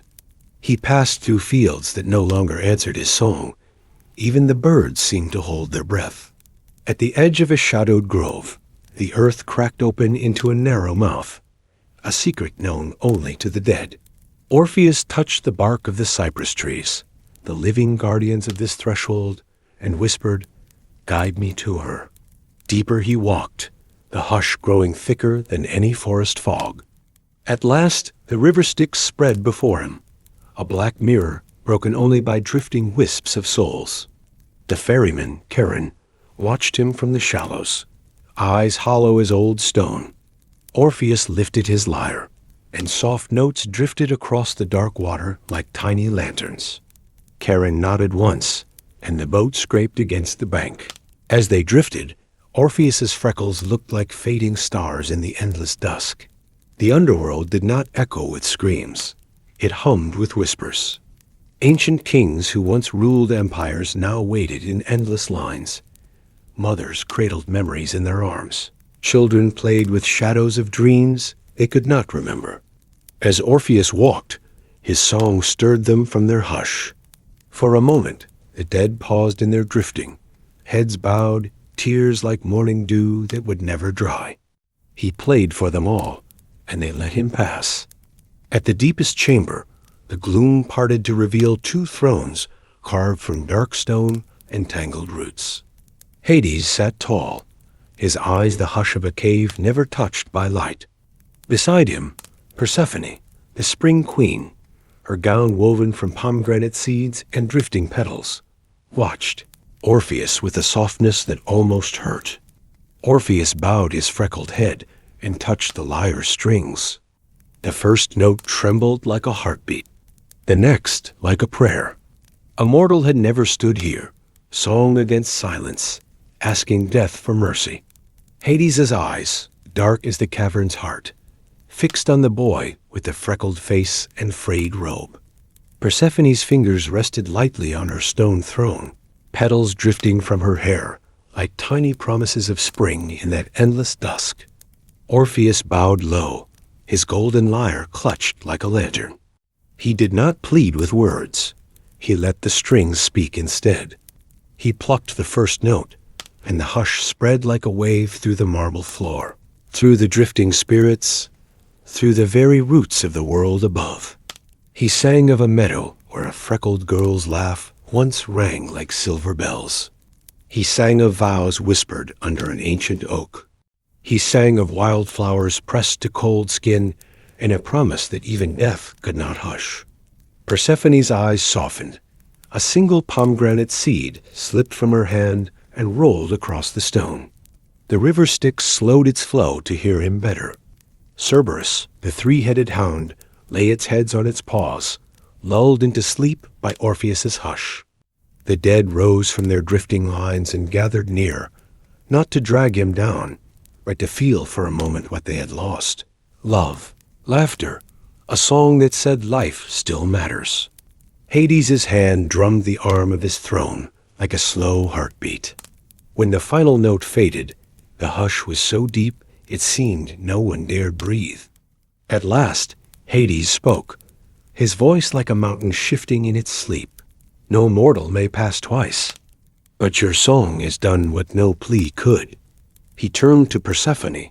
Speaker 1: He passed through fields that no longer answered his song. Even the birds seemed to hold their breath. At the edge of a shadowed grove, the earth cracked open into a narrow mouth, a secret known only to the dead. Orpheus touched the bark of the cypress trees, the living guardians of this threshold, and whispered, "Guide me to her." Deeper he walked, the hush growing thicker than any forest fog. At last, the river Styx spread before him, a black mirror broken only by drifting wisps of souls. The ferryman, Charon, watched him from the shallows, eyes hollow as old stone. Orpheus lifted his lyre, and soft notes drifted across the dark water like tiny lanterns. Charon nodded once, and the boat scraped against the bank. As they drifted, Orpheus's freckles looked like fading stars in the endless dusk. The underworld did not echo with screams. It hummed with whispers. Ancient kings who once ruled empires now waited in endless lines. Mothers cradled memories in their arms. Children played with shadows of dreams they could not remember. As Orpheus walked, his song stirred them from their hush. For a moment, the dead paused in their drifting, heads bowed, tears like morning dew that would never dry. He played for them all, and they let him pass. At the deepest chamber, the gloom parted to reveal two thrones carved from dark stone and tangled roots. Hades sat tall, his eyes the hush of a cave never touched by light. Beside him, Persephone, the spring queen, her gown woven from pomegranate seeds and drifting petals, watched Orpheus with a softness that almost hurt. Orpheus bowed his freckled head and touched the lyre's strings. The first note trembled like a heartbeat, the next like a prayer. A mortal had never stood here, song against silence, asking death for mercy. Hades' eyes, dark as the cavern's heart, fixed on the boy with the freckled face and frayed robe. Persephone's fingers rested lightly on her stone throne, petals drifting from her hair like tiny promises of spring in that endless dusk. Orpheus bowed low, his golden lyre clutched like a lantern. He did not plead with words. He let the strings speak instead. He plucked the first note, and the hush spread like a wave through the marble floor, through the drifting spirits, through the very roots of the world above. He sang of a meadow where a freckled girl's laugh once rang like silver bells. He sang of vows whispered under an ancient oak. He sang of wildflowers pressed to cold skin and a promise that even death could not hush. Persephone's eyes softened. A single pomegranate seed slipped from her hand and rolled across the stone. The river Styx slowed its flow to hear him better. Cerberus, the three-headed hound, lay its heads on its paws, lulled into sleep by Orpheus's hush. The dead rose from their drifting lines and gathered near, not to drag him down, but to feel for a moment what they had lost. Love, laughter, a song that said life still matters. Hades's hand drummed the arm of his throne like a slow heartbeat. When the final note faded, the hush was so deep it seemed no one dared breathe. At last, Hades spoke, his voice like a mountain shifting in its sleep. No mortal may pass twice, but your song has done what no plea could. He turned to Persephone,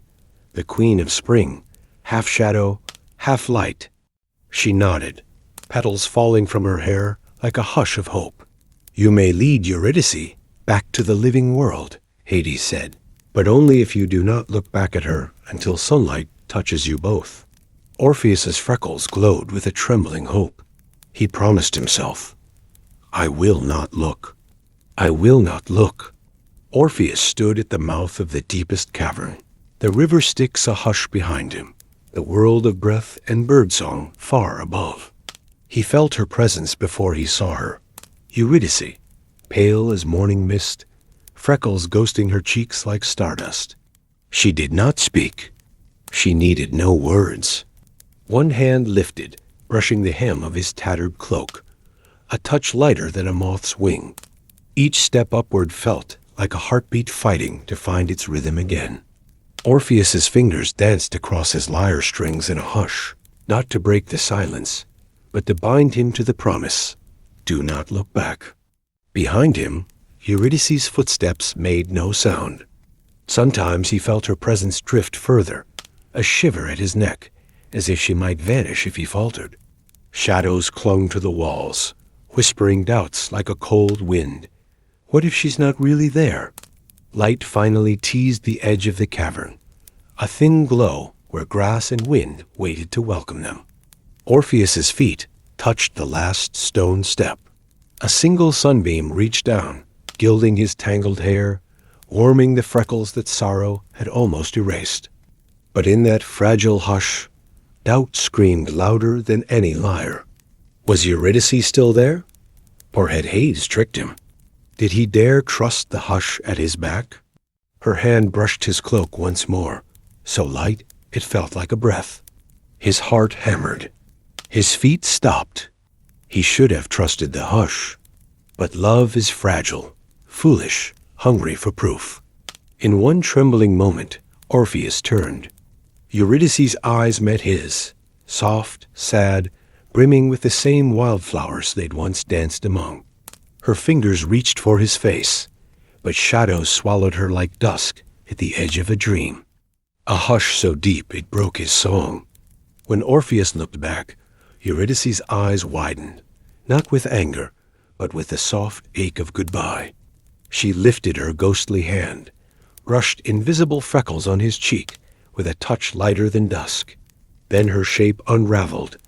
Speaker 1: the queen of spring, half shadow, half light. She nodded, petals falling from her hair like a hush of hope. You may lead Eurydice back to the living world, Hades said, but only if you do not look back at her until sunlight touches you both. Orpheus's freckles glowed with a trembling hope. He promised himself, I will not look. I will not look. Orpheus stood at the mouth of the deepest cavern. The river Styx a hush behind him, the world of breath and birdsong far above. He felt her presence before he saw her. Eurydice, pale as morning mist, freckles ghosting her cheeks like stardust. She did not speak. She needed no words. One hand lifted, brushing the hem of his tattered cloak, a touch lighter than a moth's wing. Each step upward felt like a heartbeat fighting to find its rhythm again. Orpheus's fingers danced across his lyre strings in a hush, not to break the silence, but to bind him to the promise, do not look back. Behind him, Eurydice's footsteps made no sound. Sometimes he felt her presence drift further, a shiver at his neck, as if she might vanish if he faltered. Shadows clung to the walls, whispering doubts like a cold wind. What if she's not really there? Light finally teased the edge of the cavern, a thin glow where grass and wind waited to welcome them. Orpheus's feet touched the last stone step. A single sunbeam reached down, gilding his tangled hair, warming the freckles that sorrow had almost erased. But in that fragile hush, doubt screamed louder than any lyre. Was Eurydice still there? Or had Hades tricked him? Did he dare trust the hush at his back? Her hand brushed his cloak once more, so light it felt like a breath. His heart hammered. His feet stopped. He should have trusted the hush. But love is fragile, foolish, hungry for proof. In one trembling moment, Orpheus turned. Eurydice's eyes met his, soft, sad, brimming with the same wildflowers they'd once danced among. Her fingers reached for his face, but shadows swallowed her like dusk at the edge of a dream. A hush so deep it broke his song. When Orpheus looked back, Eurydice's eyes widened, not with anger, but with the soft ache of goodbye. She lifted her ghostly hand, brushed invisible freckles on his cheek with a touch lighter than dusk. Then her shape unraveled,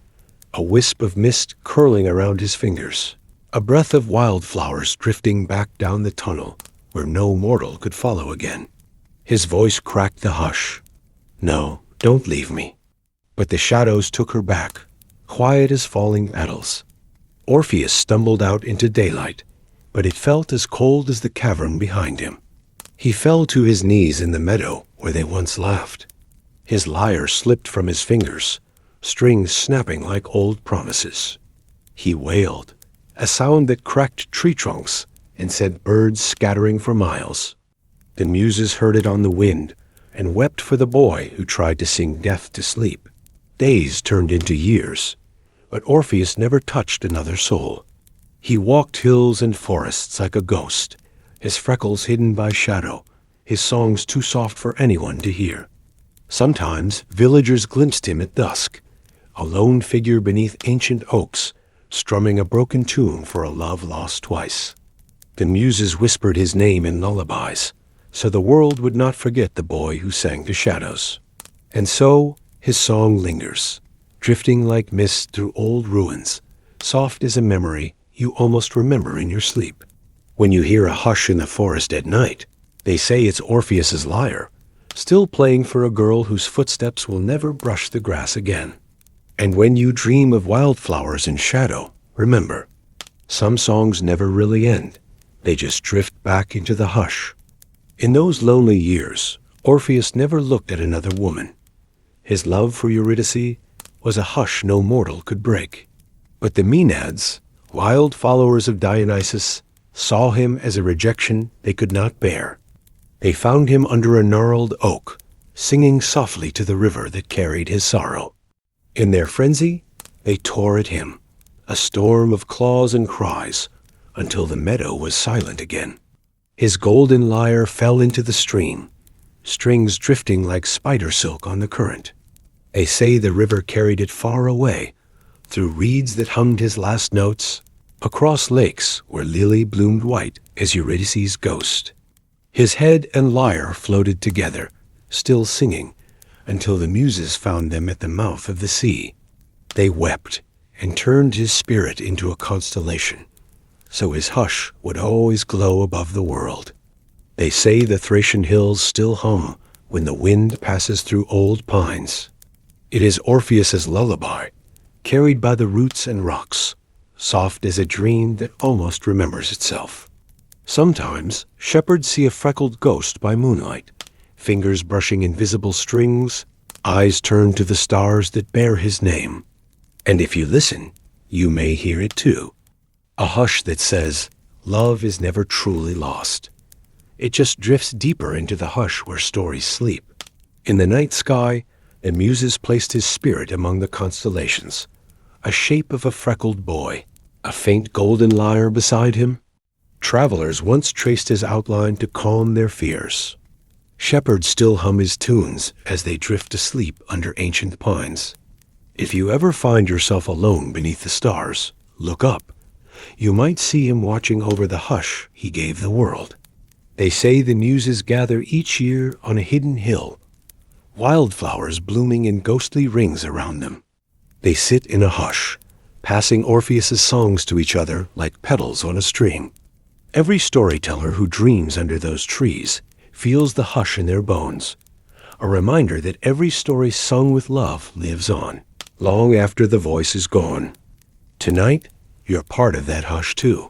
Speaker 1: a wisp of mist curling around his fingers, a breath of wildflowers drifting back down the tunnel where no mortal could follow again. His voice cracked the hush. No, don't leave me. But the shadows took her back, quiet as falling petals. Orpheus stumbled out into daylight, but it felt as cold as the cavern behind him. He fell to his knees in the meadow where they once laughed. His lyre slipped from his fingers, strings snapping like old promises. he wailed, a sound that cracked tree trunks and sent birds scattering for miles. The muses heard it on the wind and wept for the boy who tried to sing death to sleep. Days turned into years, but Orpheus never touched another soul. He walked hills and forests like a ghost, his freckles hidden by shadow, his songs too soft for anyone to hear. Sometimes villagers glimpsed him at dusk, a lone figure beneath ancient oaks, strumming a broken tune for a love lost twice. The muses whispered his name in lullabies, so the world would not forget the boy who sang to shadows. And so his song lingers, drifting like mist through old ruins, soft as a memory you almost remember in your sleep. When you hear a hush in the forest at night, they say it's Orpheus's lyre, still playing for a girl whose footsteps will never brush the grass again. And when you dream of wildflowers in shadow, remember, some songs never really end. They just drift back into the hush. In those lonely years, Orpheus never looked at another woman. His love for Eurydice was a hush no mortal could break. But the Maenads, wild followers of Dionysus, saw him as a rejection they could not bear. They found him under a gnarled oak, singing softly to the river that carried his sorrow. In their frenzy, they tore at him, a storm of claws and cries, until the meadow was silent again. His golden lyre fell into the stream, strings drifting like spider silk on the current. They say the river carried it far away, through reeds that hummed his last notes, across lakes where lily bloomed white as Eurydice's ghost. His head and lyre floated together, still singing, until the muses found them at the mouth of the sea. They wept and turned his spirit into a constellation, so his hush would always glow above the world. They say the Thracian hills still hum when the wind passes through old pines. It is Orpheus's lullaby, carried by the roots and rocks, soft as a dream that almost remembers itself. Sometimes shepherds see a freckled ghost by moonlight, fingers brushing invisible strings, eyes turned to the stars that bear his name. And if you listen, you may hear it too. A hush that says, love is never truly lost. It just drifts deeper into the hush where stories sleep. In the night sky, the muses placed his spirit among the constellations, a shape of a freckled boy, a faint golden lyre beside him. Travelers once traced his outline to calm their fears. Shepherds still hum his tunes as they drift asleep under ancient pines. If you ever find yourself alone beneath the stars, look up. You might see him watching over the hush he gave the world. They say the muses gather each year on a hidden hill, wildflowers blooming in ghostly rings around them. They sit in a hush, passing Orpheus's songs to each other like petals on a stream. Every storyteller who dreams under those trees feels the hush in their bones, a reminder that every story sung with love lives on, long after the voice is gone. Tonight, you're part of that hush too.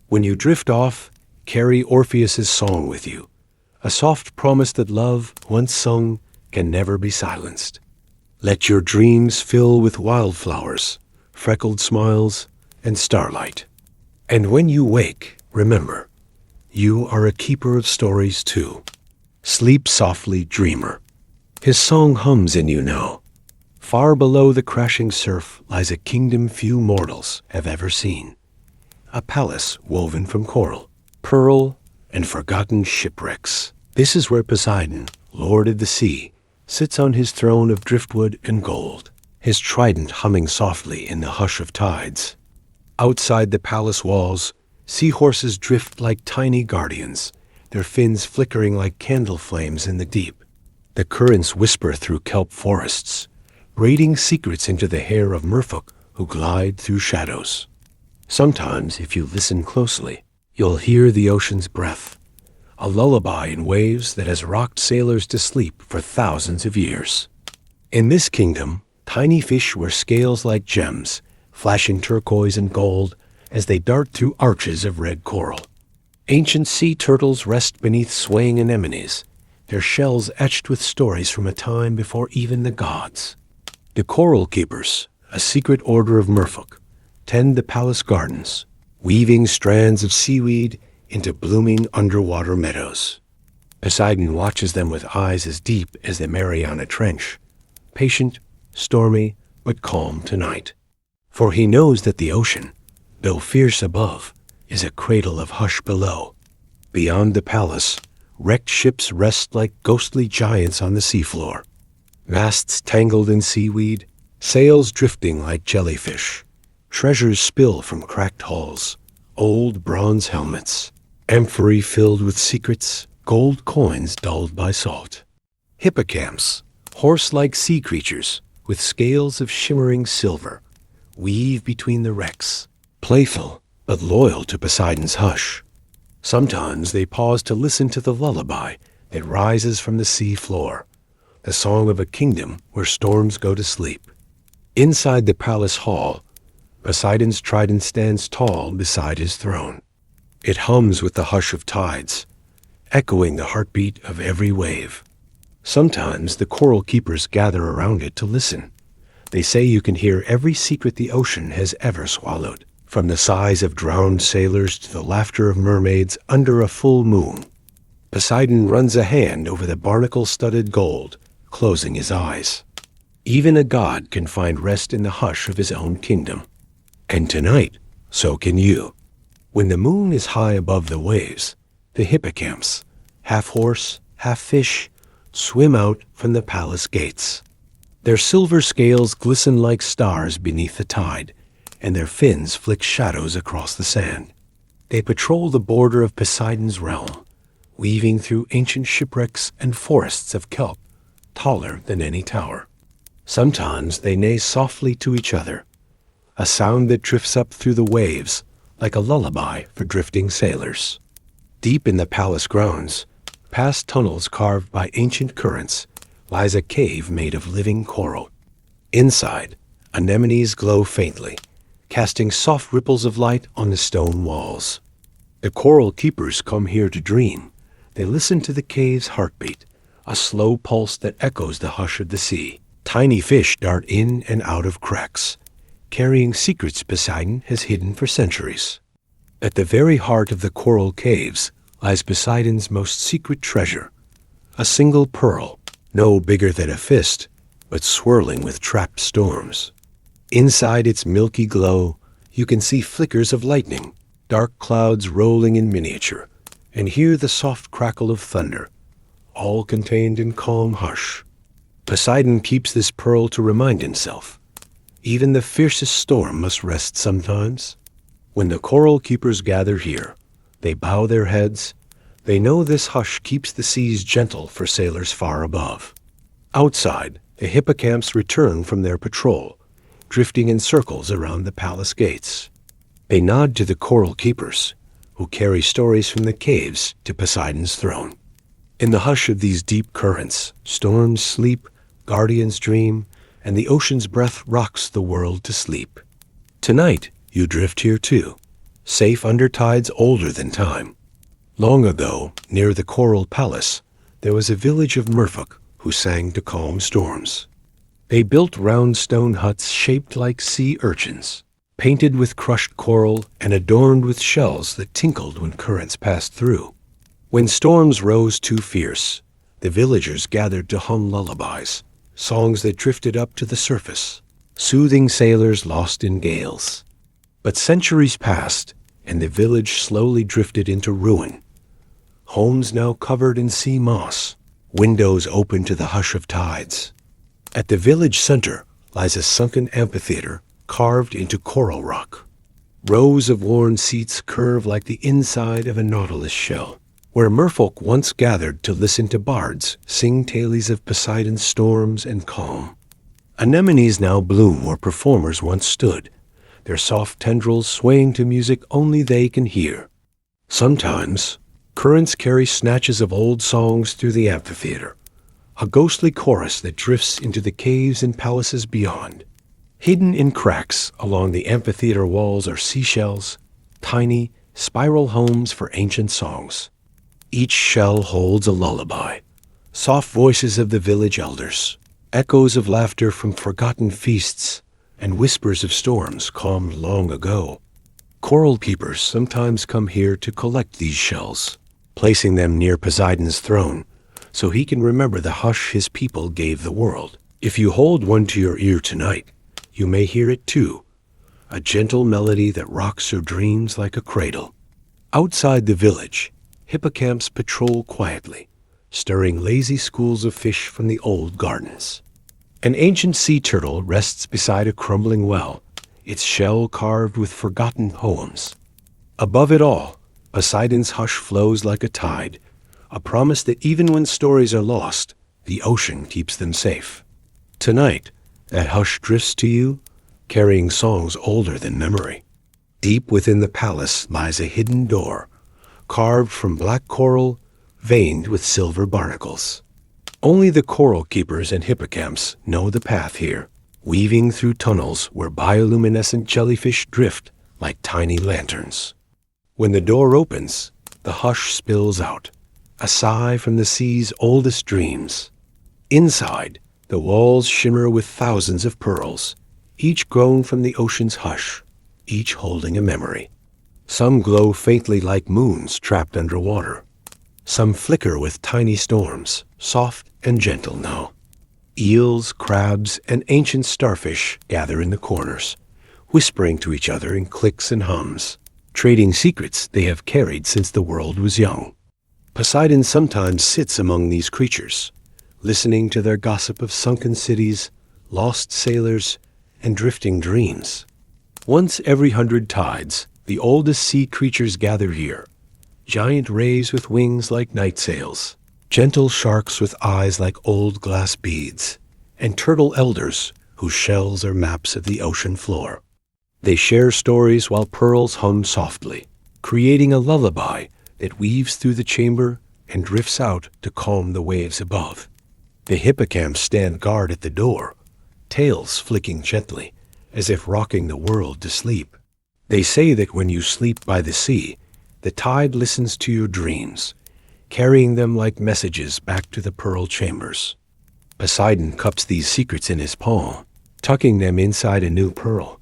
Speaker 1: When you drift off, carry Orpheus's song with you, a soft promise that love, once sung, can never be silenced. Let your dreams fill with wildflowers, freckled smiles, and starlight. And when you wake, remember, you are a keeper of stories too. Sleep softly, dreamer. His song hums in you now. Far below the crashing surf lies a kingdom few mortals have ever seen. A palace woven from coral, pearl, and forgotten shipwrecks. This is where Poseidon, lord of the sea, sits on his throne of driftwood and gold, his trident humming softly in the hush of tides. Outside the palace walls, seahorses drift like tiny guardians, their fins flickering like candle flames in the deep. The currents whisper through kelp forests, braiding secrets into the hair of merfolk who glide through shadows. Sometimes, if you listen closely, you'll hear the ocean's breath, a lullaby in waves that has rocked sailors to sleep for thousands of years. In this kingdom, tiny fish wear scales like gems, flashing turquoise and gold as they dart through arches of red coral. Ancient sea turtles rest beneath swaying anemones, their shells etched with stories from a time before even the gods. The coral keepers, a secret order of merfolk, tend the palace gardens, weaving strands of seaweed into blooming underwater meadows. Poseidon watches them with eyes as deep as the Mariana Trench, patient, stormy, but calm tonight. For he knows that the ocean, though fierce above, is a cradle of hush below. Beyond the palace, wrecked ships rest like ghostly giants on the seafloor. Masts tangled in seaweed, sails drifting like jellyfish. Treasures spill from cracked hulls, old bronze helmets, amphorae filled with secrets, gold coins dulled by salt. Hippocamps, horse-like sea creatures with scales of shimmering silver, weave between the wrecks, playful but loyal to Poseidon's hush. Sometimes they pause to listen to the lullaby that rises from the sea floor, the song of a kingdom where storms go to sleep. Inside the palace hall, Poseidon's trident stands tall beside his throne. It hums with the hush of tides, echoing the heartbeat of every wave. Sometimes the coral keepers gather around it to listen. They say you can hear every secret the ocean has ever swallowed, from the sighs of drowned sailors to the laughter of mermaids under a full moon. Poseidon runs a hand over the barnacle-studded gold, closing his eyes. Even a god can find rest in the hush of his own kingdom. And tonight, so can you. When the moon is high above the waves, the hippocamps, half horse, half fish, swim out from the palace gates. Their silver scales glisten like stars beneath the tide, and their fins flick shadows across the sand. They patrol the border of Poseidon's realm, weaving through ancient shipwrecks and forests of kelp, taller than any tower. Sometimes they neigh softly to each other, a sound that drifts up through the waves like a lullaby for drifting sailors. Deep in the palace grounds, past tunnels carved by ancient currents, lies a cave made of living coral. Inside, anemones glow faintly, casting soft ripples of light on the stone walls. The coral keepers come here to dream. They listen to the cave's heartbeat, a slow pulse that echoes the hush of the sea. Tiny fish dart in and out of cracks, carrying secrets Poseidon has hidden for centuries. At the very heart of the coral caves lies Poseidon's most secret treasure, a single pearl, no bigger than a fist, but swirling with trapped storms. Inside its milky glow, you can see flickers of lightning, dark clouds rolling in miniature, and hear the soft crackle of thunder, all contained in calm hush. Poseidon keeps this pearl to remind himself, even the fiercest storm must rest sometimes. When the coral keepers gather here, they bow their heads. They know this hush keeps the seas gentle for sailors far above. Outside, the hippocamps return from their patrol, drifting in circles around the palace gates. They nod to the coral keepers, who carry stories from the caves to Poseidon's throne. In the hush of these deep currents, storms sleep, guardians dream, and the ocean's breath rocks the world to sleep. Tonight, you drift here too, safe under tides older than time. Long ago, near the Coral Palace, there was a village of merfolk who sang to calm storms. They built round stone huts shaped like sea urchins, painted with crushed coral and adorned with shells that tinkled when currents passed through. When storms rose too fierce, the villagers gathered to hum lullabies, songs that drifted up to the surface, soothing sailors lost in gales. But centuries passed, and the village slowly drifted into ruin. Homes now covered in sea moss, windows open to the hush of tides. At the village center lies a sunken amphitheater carved into coral rock. Rows of worn seats curve like the inside of a nautilus shell, where merfolk once gathered to listen to bards sing tales of Poseidon's storms and calm. Anemones now bloom where performers once stood, their soft tendrils swaying to music only they can hear. Sometimes, currents carry snatches of old songs through the amphitheater, a ghostly chorus that drifts into the caves and palaces beyond. Hidden in cracks along the amphitheater walls are seashells, tiny, spiral homes for ancient songs. Each shell holds a lullaby, soft voices of the village elders, echoes of laughter from forgotten feasts, and whispers of storms calmed long ago. Coral keepers sometimes come here to collect these shells, placing them near Poseidon's throne, so he can remember the hush his people gave the world. If you hold one to your ear tonight, you may hear it too, a gentle melody that rocks your dreams like a cradle. Outside the village, hippocamps patrol quietly, stirring lazy schools of fish from the old gardens. An ancient sea turtle rests beside a crumbling well, its shell carved with forgotten poems. Above it all, Poseidon's hush flows like a tide, a promise that even when stories are lost, the ocean keeps them safe. Tonight, that hush drifts to you, carrying songs older than memory. Deep within the palace lies a hidden door, carved from black coral, veined with silver barnacles. Only the coral keepers and hippocamps know the path here, weaving through tunnels where bioluminescent jellyfish drift like tiny lanterns. When the door opens, the hush spills out, a sigh from the sea's oldest dreams. Inside, the walls shimmer with thousands of pearls, each grown from the ocean's hush, each holding a memory. Some glow faintly like moons trapped underwater. Some flicker with tiny storms, soft and gentle now. Eels, crabs, and ancient starfish gather in the corners, whispering to each other in clicks and hums, trading secrets they have carried since the world was young. Poseidon sometimes sits among these creatures, listening to their gossip of sunken cities, lost sailors, and drifting dreams. Once every 100 tides, the oldest sea creatures gather here, giant rays with wings like night sails, gentle sharks with eyes like old glass beads, and turtle elders whose shells are maps of the ocean floor. They share stories while pearls hum softly, creating a lullaby that weaves through the chamber and drifts out to calm the waves above. The hippocamps stand guard at the door, tails flicking gently, as if rocking the world to sleep. They say that when you sleep by the sea, the tide listens to your dreams, carrying them like messages back to the pearl chambers. Poseidon cups these secrets in his palm, tucking them inside a new pearl,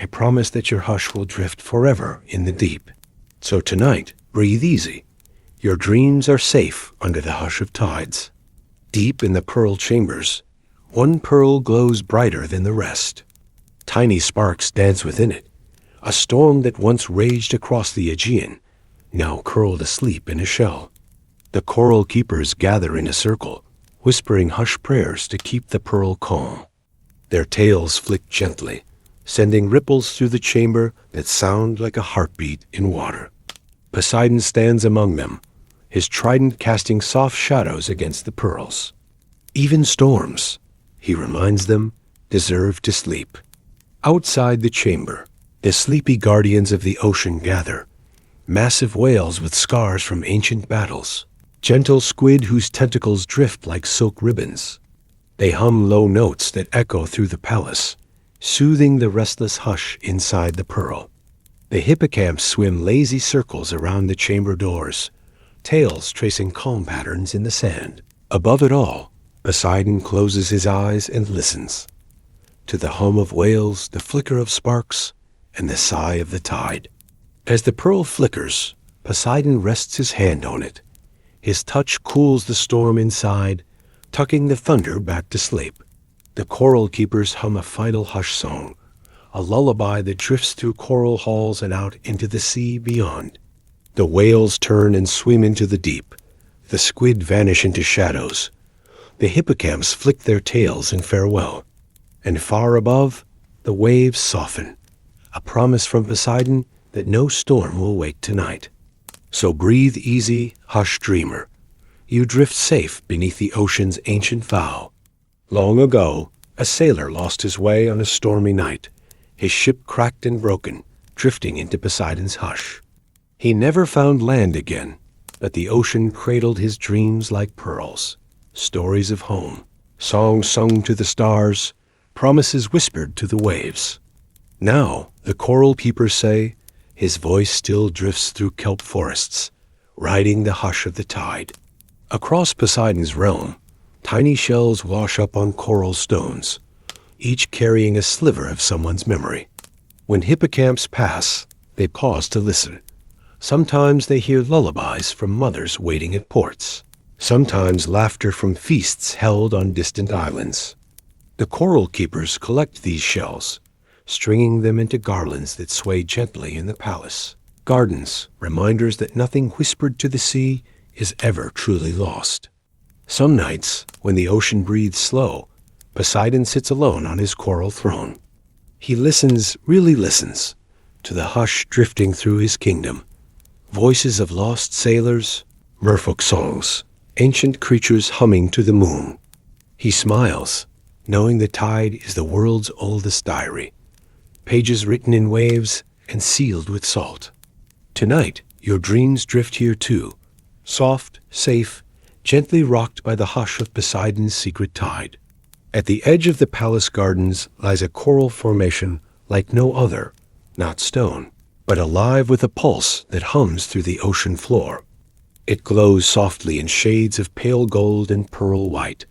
Speaker 1: a promise that your hush will drift forever in the deep. So tonight, breathe easy. Your dreams are safe under the hush of tides. Deep in the pearl chambers, one pearl glows brighter than the rest. Tiny sparks dance within it, a storm that once raged across the Aegean, now curled asleep in a shell. The coral keepers gather in a circle, whispering hush prayers to keep the pearl calm. Their tails flick gently, sending ripples through the chamber that sound like a heartbeat in water. Poseidon stands among them, his trident casting soft shadows against the pearls. Even storms, he reminds them, deserve to sleep. Outside the chamber, the sleepy guardians of the ocean gather, massive whales with scars from ancient battles, gentle squid whose tentacles drift like silk ribbons. They hum low notes that echo through the palace, soothing the restless hush inside the pearl. The hippocamps swim lazy circles around the chamber doors, tails tracing calm patterns in the sand. Above it all, Poseidon closes his eyes and listens. To the hum of whales, the flicker of sparks, and the sigh of the tide. As the pearl flickers, Poseidon rests his hand on it. His touch cools the storm inside, tucking the thunder back to sleep. The coral keepers hum a final hush song, a lullaby that drifts through coral halls and out into the sea beyond. The whales turn and swim into the deep. The squid vanish into shadows. The hippocamps flick their tails in farewell. And far above, the waves soften, a promise from Poseidon that no storm will wake tonight. So breathe easy, hush dreamer. You drift safe beneath the ocean's ancient vow. Long ago, a sailor lost his way on a stormy night, his ship cracked and broken, drifting into Poseidon's hush. He never found land again, but the ocean cradled his dreams like pearls, stories of home, songs sung to the stars, promises whispered to the waves. Now, the coral keepers say, his voice still drifts through kelp forests, riding the hush of the tide. Across Poseidon's realm, tiny shells wash up on coral stones, each carrying a sliver of someone's memory. When hippocamps pass, they pause to listen. Sometimes they hear lullabies from mothers waiting at ports. Sometimes laughter from feasts held on distant islands. The coral keepers collect these shells, stringing them into garlands that sway gently in the palace. Gardens, reminders that nothing whispered to the sea is ever truly lost. Some nights, when the ocean breathes slow, Poseidon sits alone on his coral throne. He listens, really listens, to the hush drifting through his kingdom. Voices of lost sailors, merfolk songs, ancient creatures humming to the moon. He smiles, knowing the tide is the world's oldest diary, pages written in waves and sealed with salt. Tonight, your dreams drift here too, soft, safe, gently rocked by the hush of Poseidon's secret tide. At the edge of the palace gardens lies a coral formation like no other, not stone, but alive with a pulse that hums through the ocean floor. It glows softly in shades of pale gold and pearl white,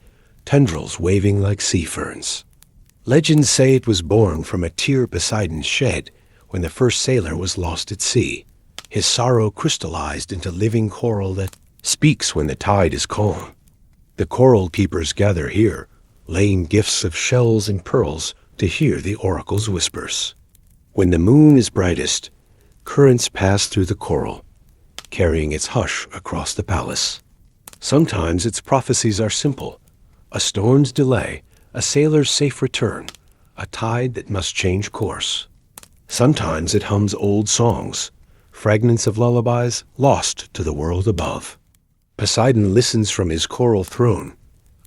Speaker 1: tendrils waving like sea ferns. Legends say it was born from a tear Poseidon shed when the first sailor was lost at sea. His sorrow crystallized into living coral that speaks when the tide is calm. The coral keepers gather here, laying gifts of shells and pearls to hear the oracle's whispers. When the moon is brightest, currents pass through the coral, carrying its hush across the palace. Sometimes its prophecies are simple: a storm's delay, a sailor's safe return, a tide that must change course. Sometimes it hums old songs, fragments of lullabies lost to the world above. Poseidon listens from his coral throne,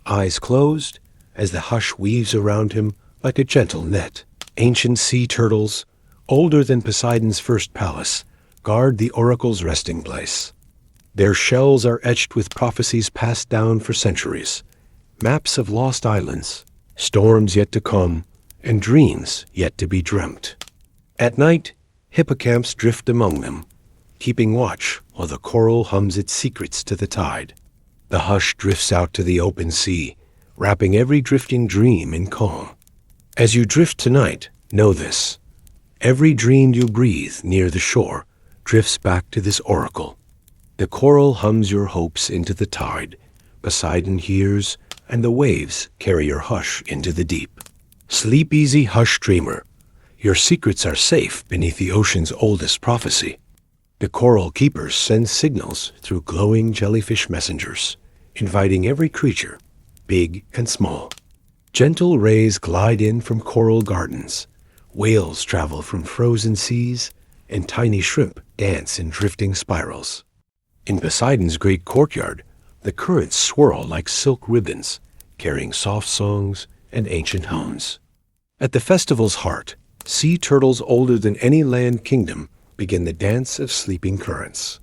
Speaker 1: eyes closed, as the hush weaves around him like a gentle net. Ancient sea turtles, older than Poseidon's first palace, guard the oracle's resting place. Their shells are etched with prophecies passed down for centuries, maps of lost islands, storms yet to come, and dreams yet to be dreamt. At night, hippocamps drift among them, keeping watch while the coral hums its secrets to the tide. The hush drifts out to the open sea, wrapping every drifting dream in calm. As you drift tonight, know this: every dream you breathe near the shore drifts back to this oracle. The coral hums your hopes into the tide, Poseidon hears, and the waves carry your hush into the deep. Sleep easy, hush dreamer. Your secrets are safe beneath the ocean's oldest prophecy. The coral keepers send signals through glowing jellyfish messengers, inviting every creature, big and small. Gentle rays glide in from coral gardens, whales travel from frozen seas, and tiny shrimp dance in drifting spirals. In Poseidon's great courtyard, the currents swirl like silk ribbons, carrying soft songs and ancient hymns. At the festival's heart, sea turtles older than any land kingdom begin the dance of sleeping currents.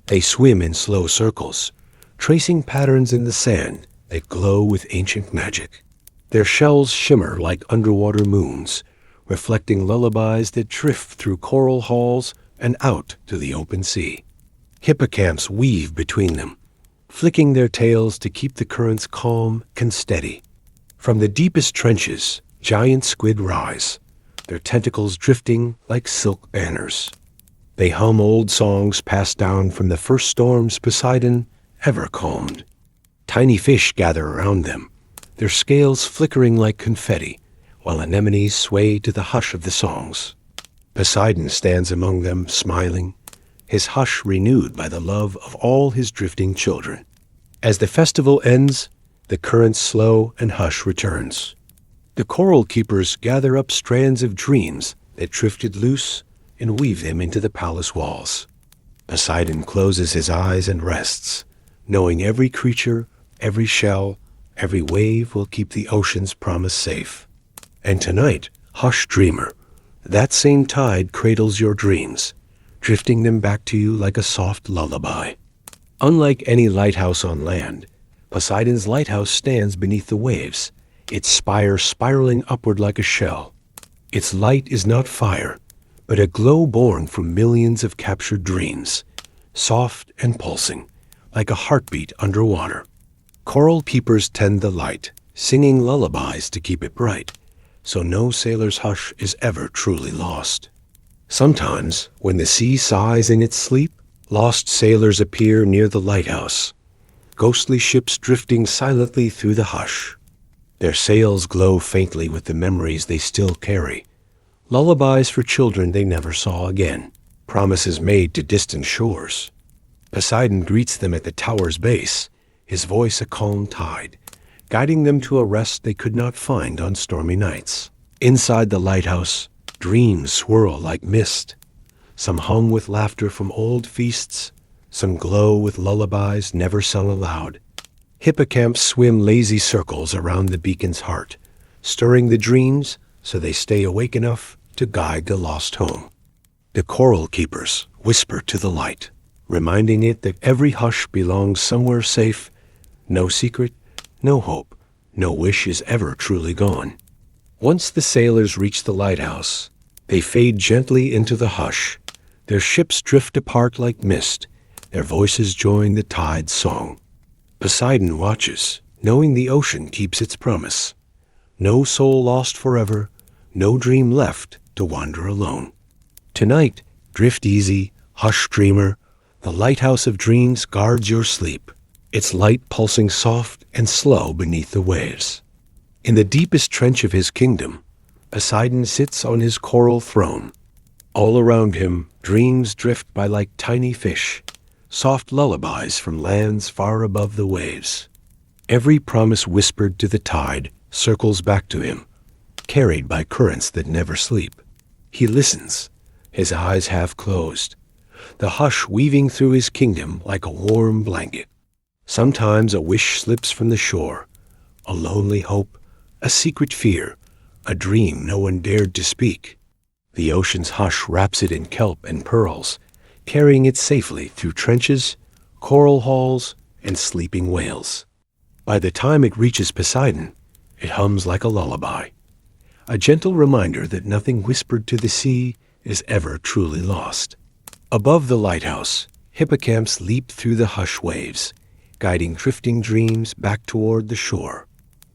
Speaker 1: They swim in slow circles, tracing patterns in the sand that glow with ancient magic. Their shells shimmer like underwater moons, reflecting lullabies that drift through coral halls and out to the open sea. Hippocamps weave between them, flicking their tails to keep the currents calm and steady. From the deepest trenches, giant squid rise, their tentacles drifting like silk banners. They hum old songs passed down from the first storms Poseidon ever calmed. Tiny fish gather around them, their scales flickering like confetti, while anemones sway to the hush of the songs. Poseidon stands among them, smiling, his hush renewed by the love of all his drifting children. As the festival ends, the currents slow and hush returns. The coral keepers gather up strands of dreams that drifted loose and weave them into the palace walls. Poseidon closes his eyes and rests, knowing every creature, every shell, every wave will keep the ocean's promise safe. And tonight, hush dreamer, that same tide cradles your dreams, drifting them back to you like a soft lullaby. Unlike any lighthouse on land, Poseidon's lighthouse stands beneath the waves, its spire spiraling upward like a shell. Its light is not fire, but a glow born from millions of captured dreams, soft and pulsing, like a heartbeat underwater. Coral keepers tend the light, singing lullabies to keep it bright, so no sailor's hush is ever truly lost. Sometimes, when the sea sighs in its sleep, lost sailors appear near the lighthouse, ghostly ships drifting silently through the hush. Their sails glow faintly with the memories they still carry, lullabies for children they never saw again, promises made to distant shores. Poseidon greets them at the tower's base, his voice a calm tide, guiding them to a rest they could not find on stormy nights. Inside the lighthouse, dreams swirl like mist. Some hum with laughter from old feasts, some glow with lullabies never sung aloud. Hippocamps swim lazy circles around the beacon's heart, stirring the dreams so they stay awake enough to guide the lost home. The coral keepers whisper to the light, reminding it that every hush belongs somewhere safe. No secret, no hope, no wish is ever truly gone. Once the sailors reach the lighthouse, they fade gently into the hush. Their ships drift apart like mist, their voices join the tide's song. Poseidon watches, knowing the ocean keeps its promise. No soul lost forever, no dream left to wander alone. Tonight, drift easy, hush dreamer, the lighthouse of dreams guards your sleep, its light pulsing soft and slow beneath the waves. In the deepest trench of his kingdom, Poseidon sits on his coral throne. All around him, dreams drift by like tiny fish, soft lullabies from lands far above the waves. Every promise whispered to the tide circles back to him, carried by currents that never sleep. He listens, his eyes half closed, the hush weaving through his kingdom like a warm blanket. Sometimes a wish slips from the shore, a lonely hope, a secret fear, a dream no one dared to speak. The ocean's hush wraps it in kelp and pearls, carrying it safely through trenches, coral halls, and sleeping whales. By the time it reaches Poseidon, it hums like a lullaby, a gentle reminder that nothing whispered to the sea is ever truly lost. Above the lighthouse, hippocamps leap through the hush waves, guiding drifting dreams back toward the shore.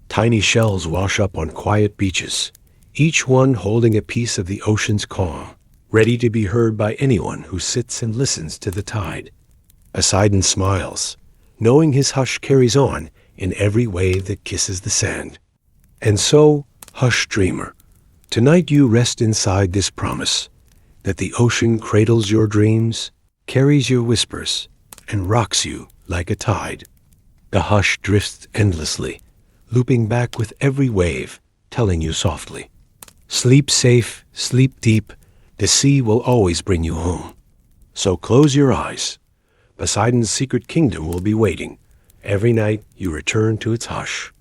Speaker 1: Tiny shells wash up on quiet beaches, each one holding a piece of the ocean's calm, ready to be heard by anyone who sits and listens to the tide. Poseidon smiles, knowing his hush carries on in every wave that kisses the sand. And so, hush dreamer, tonight you rest inside this promise, that the ocean cradles your dreams, carries your whispers, and rocks you like a tide. The hush drifts endlessly, looping back with every wave, telling you softly, sleep safe, sleep deep, the sea will always bring you home. So close your eyes. Poseidon's secret kingdom will be waiting. Every night you return to its hush.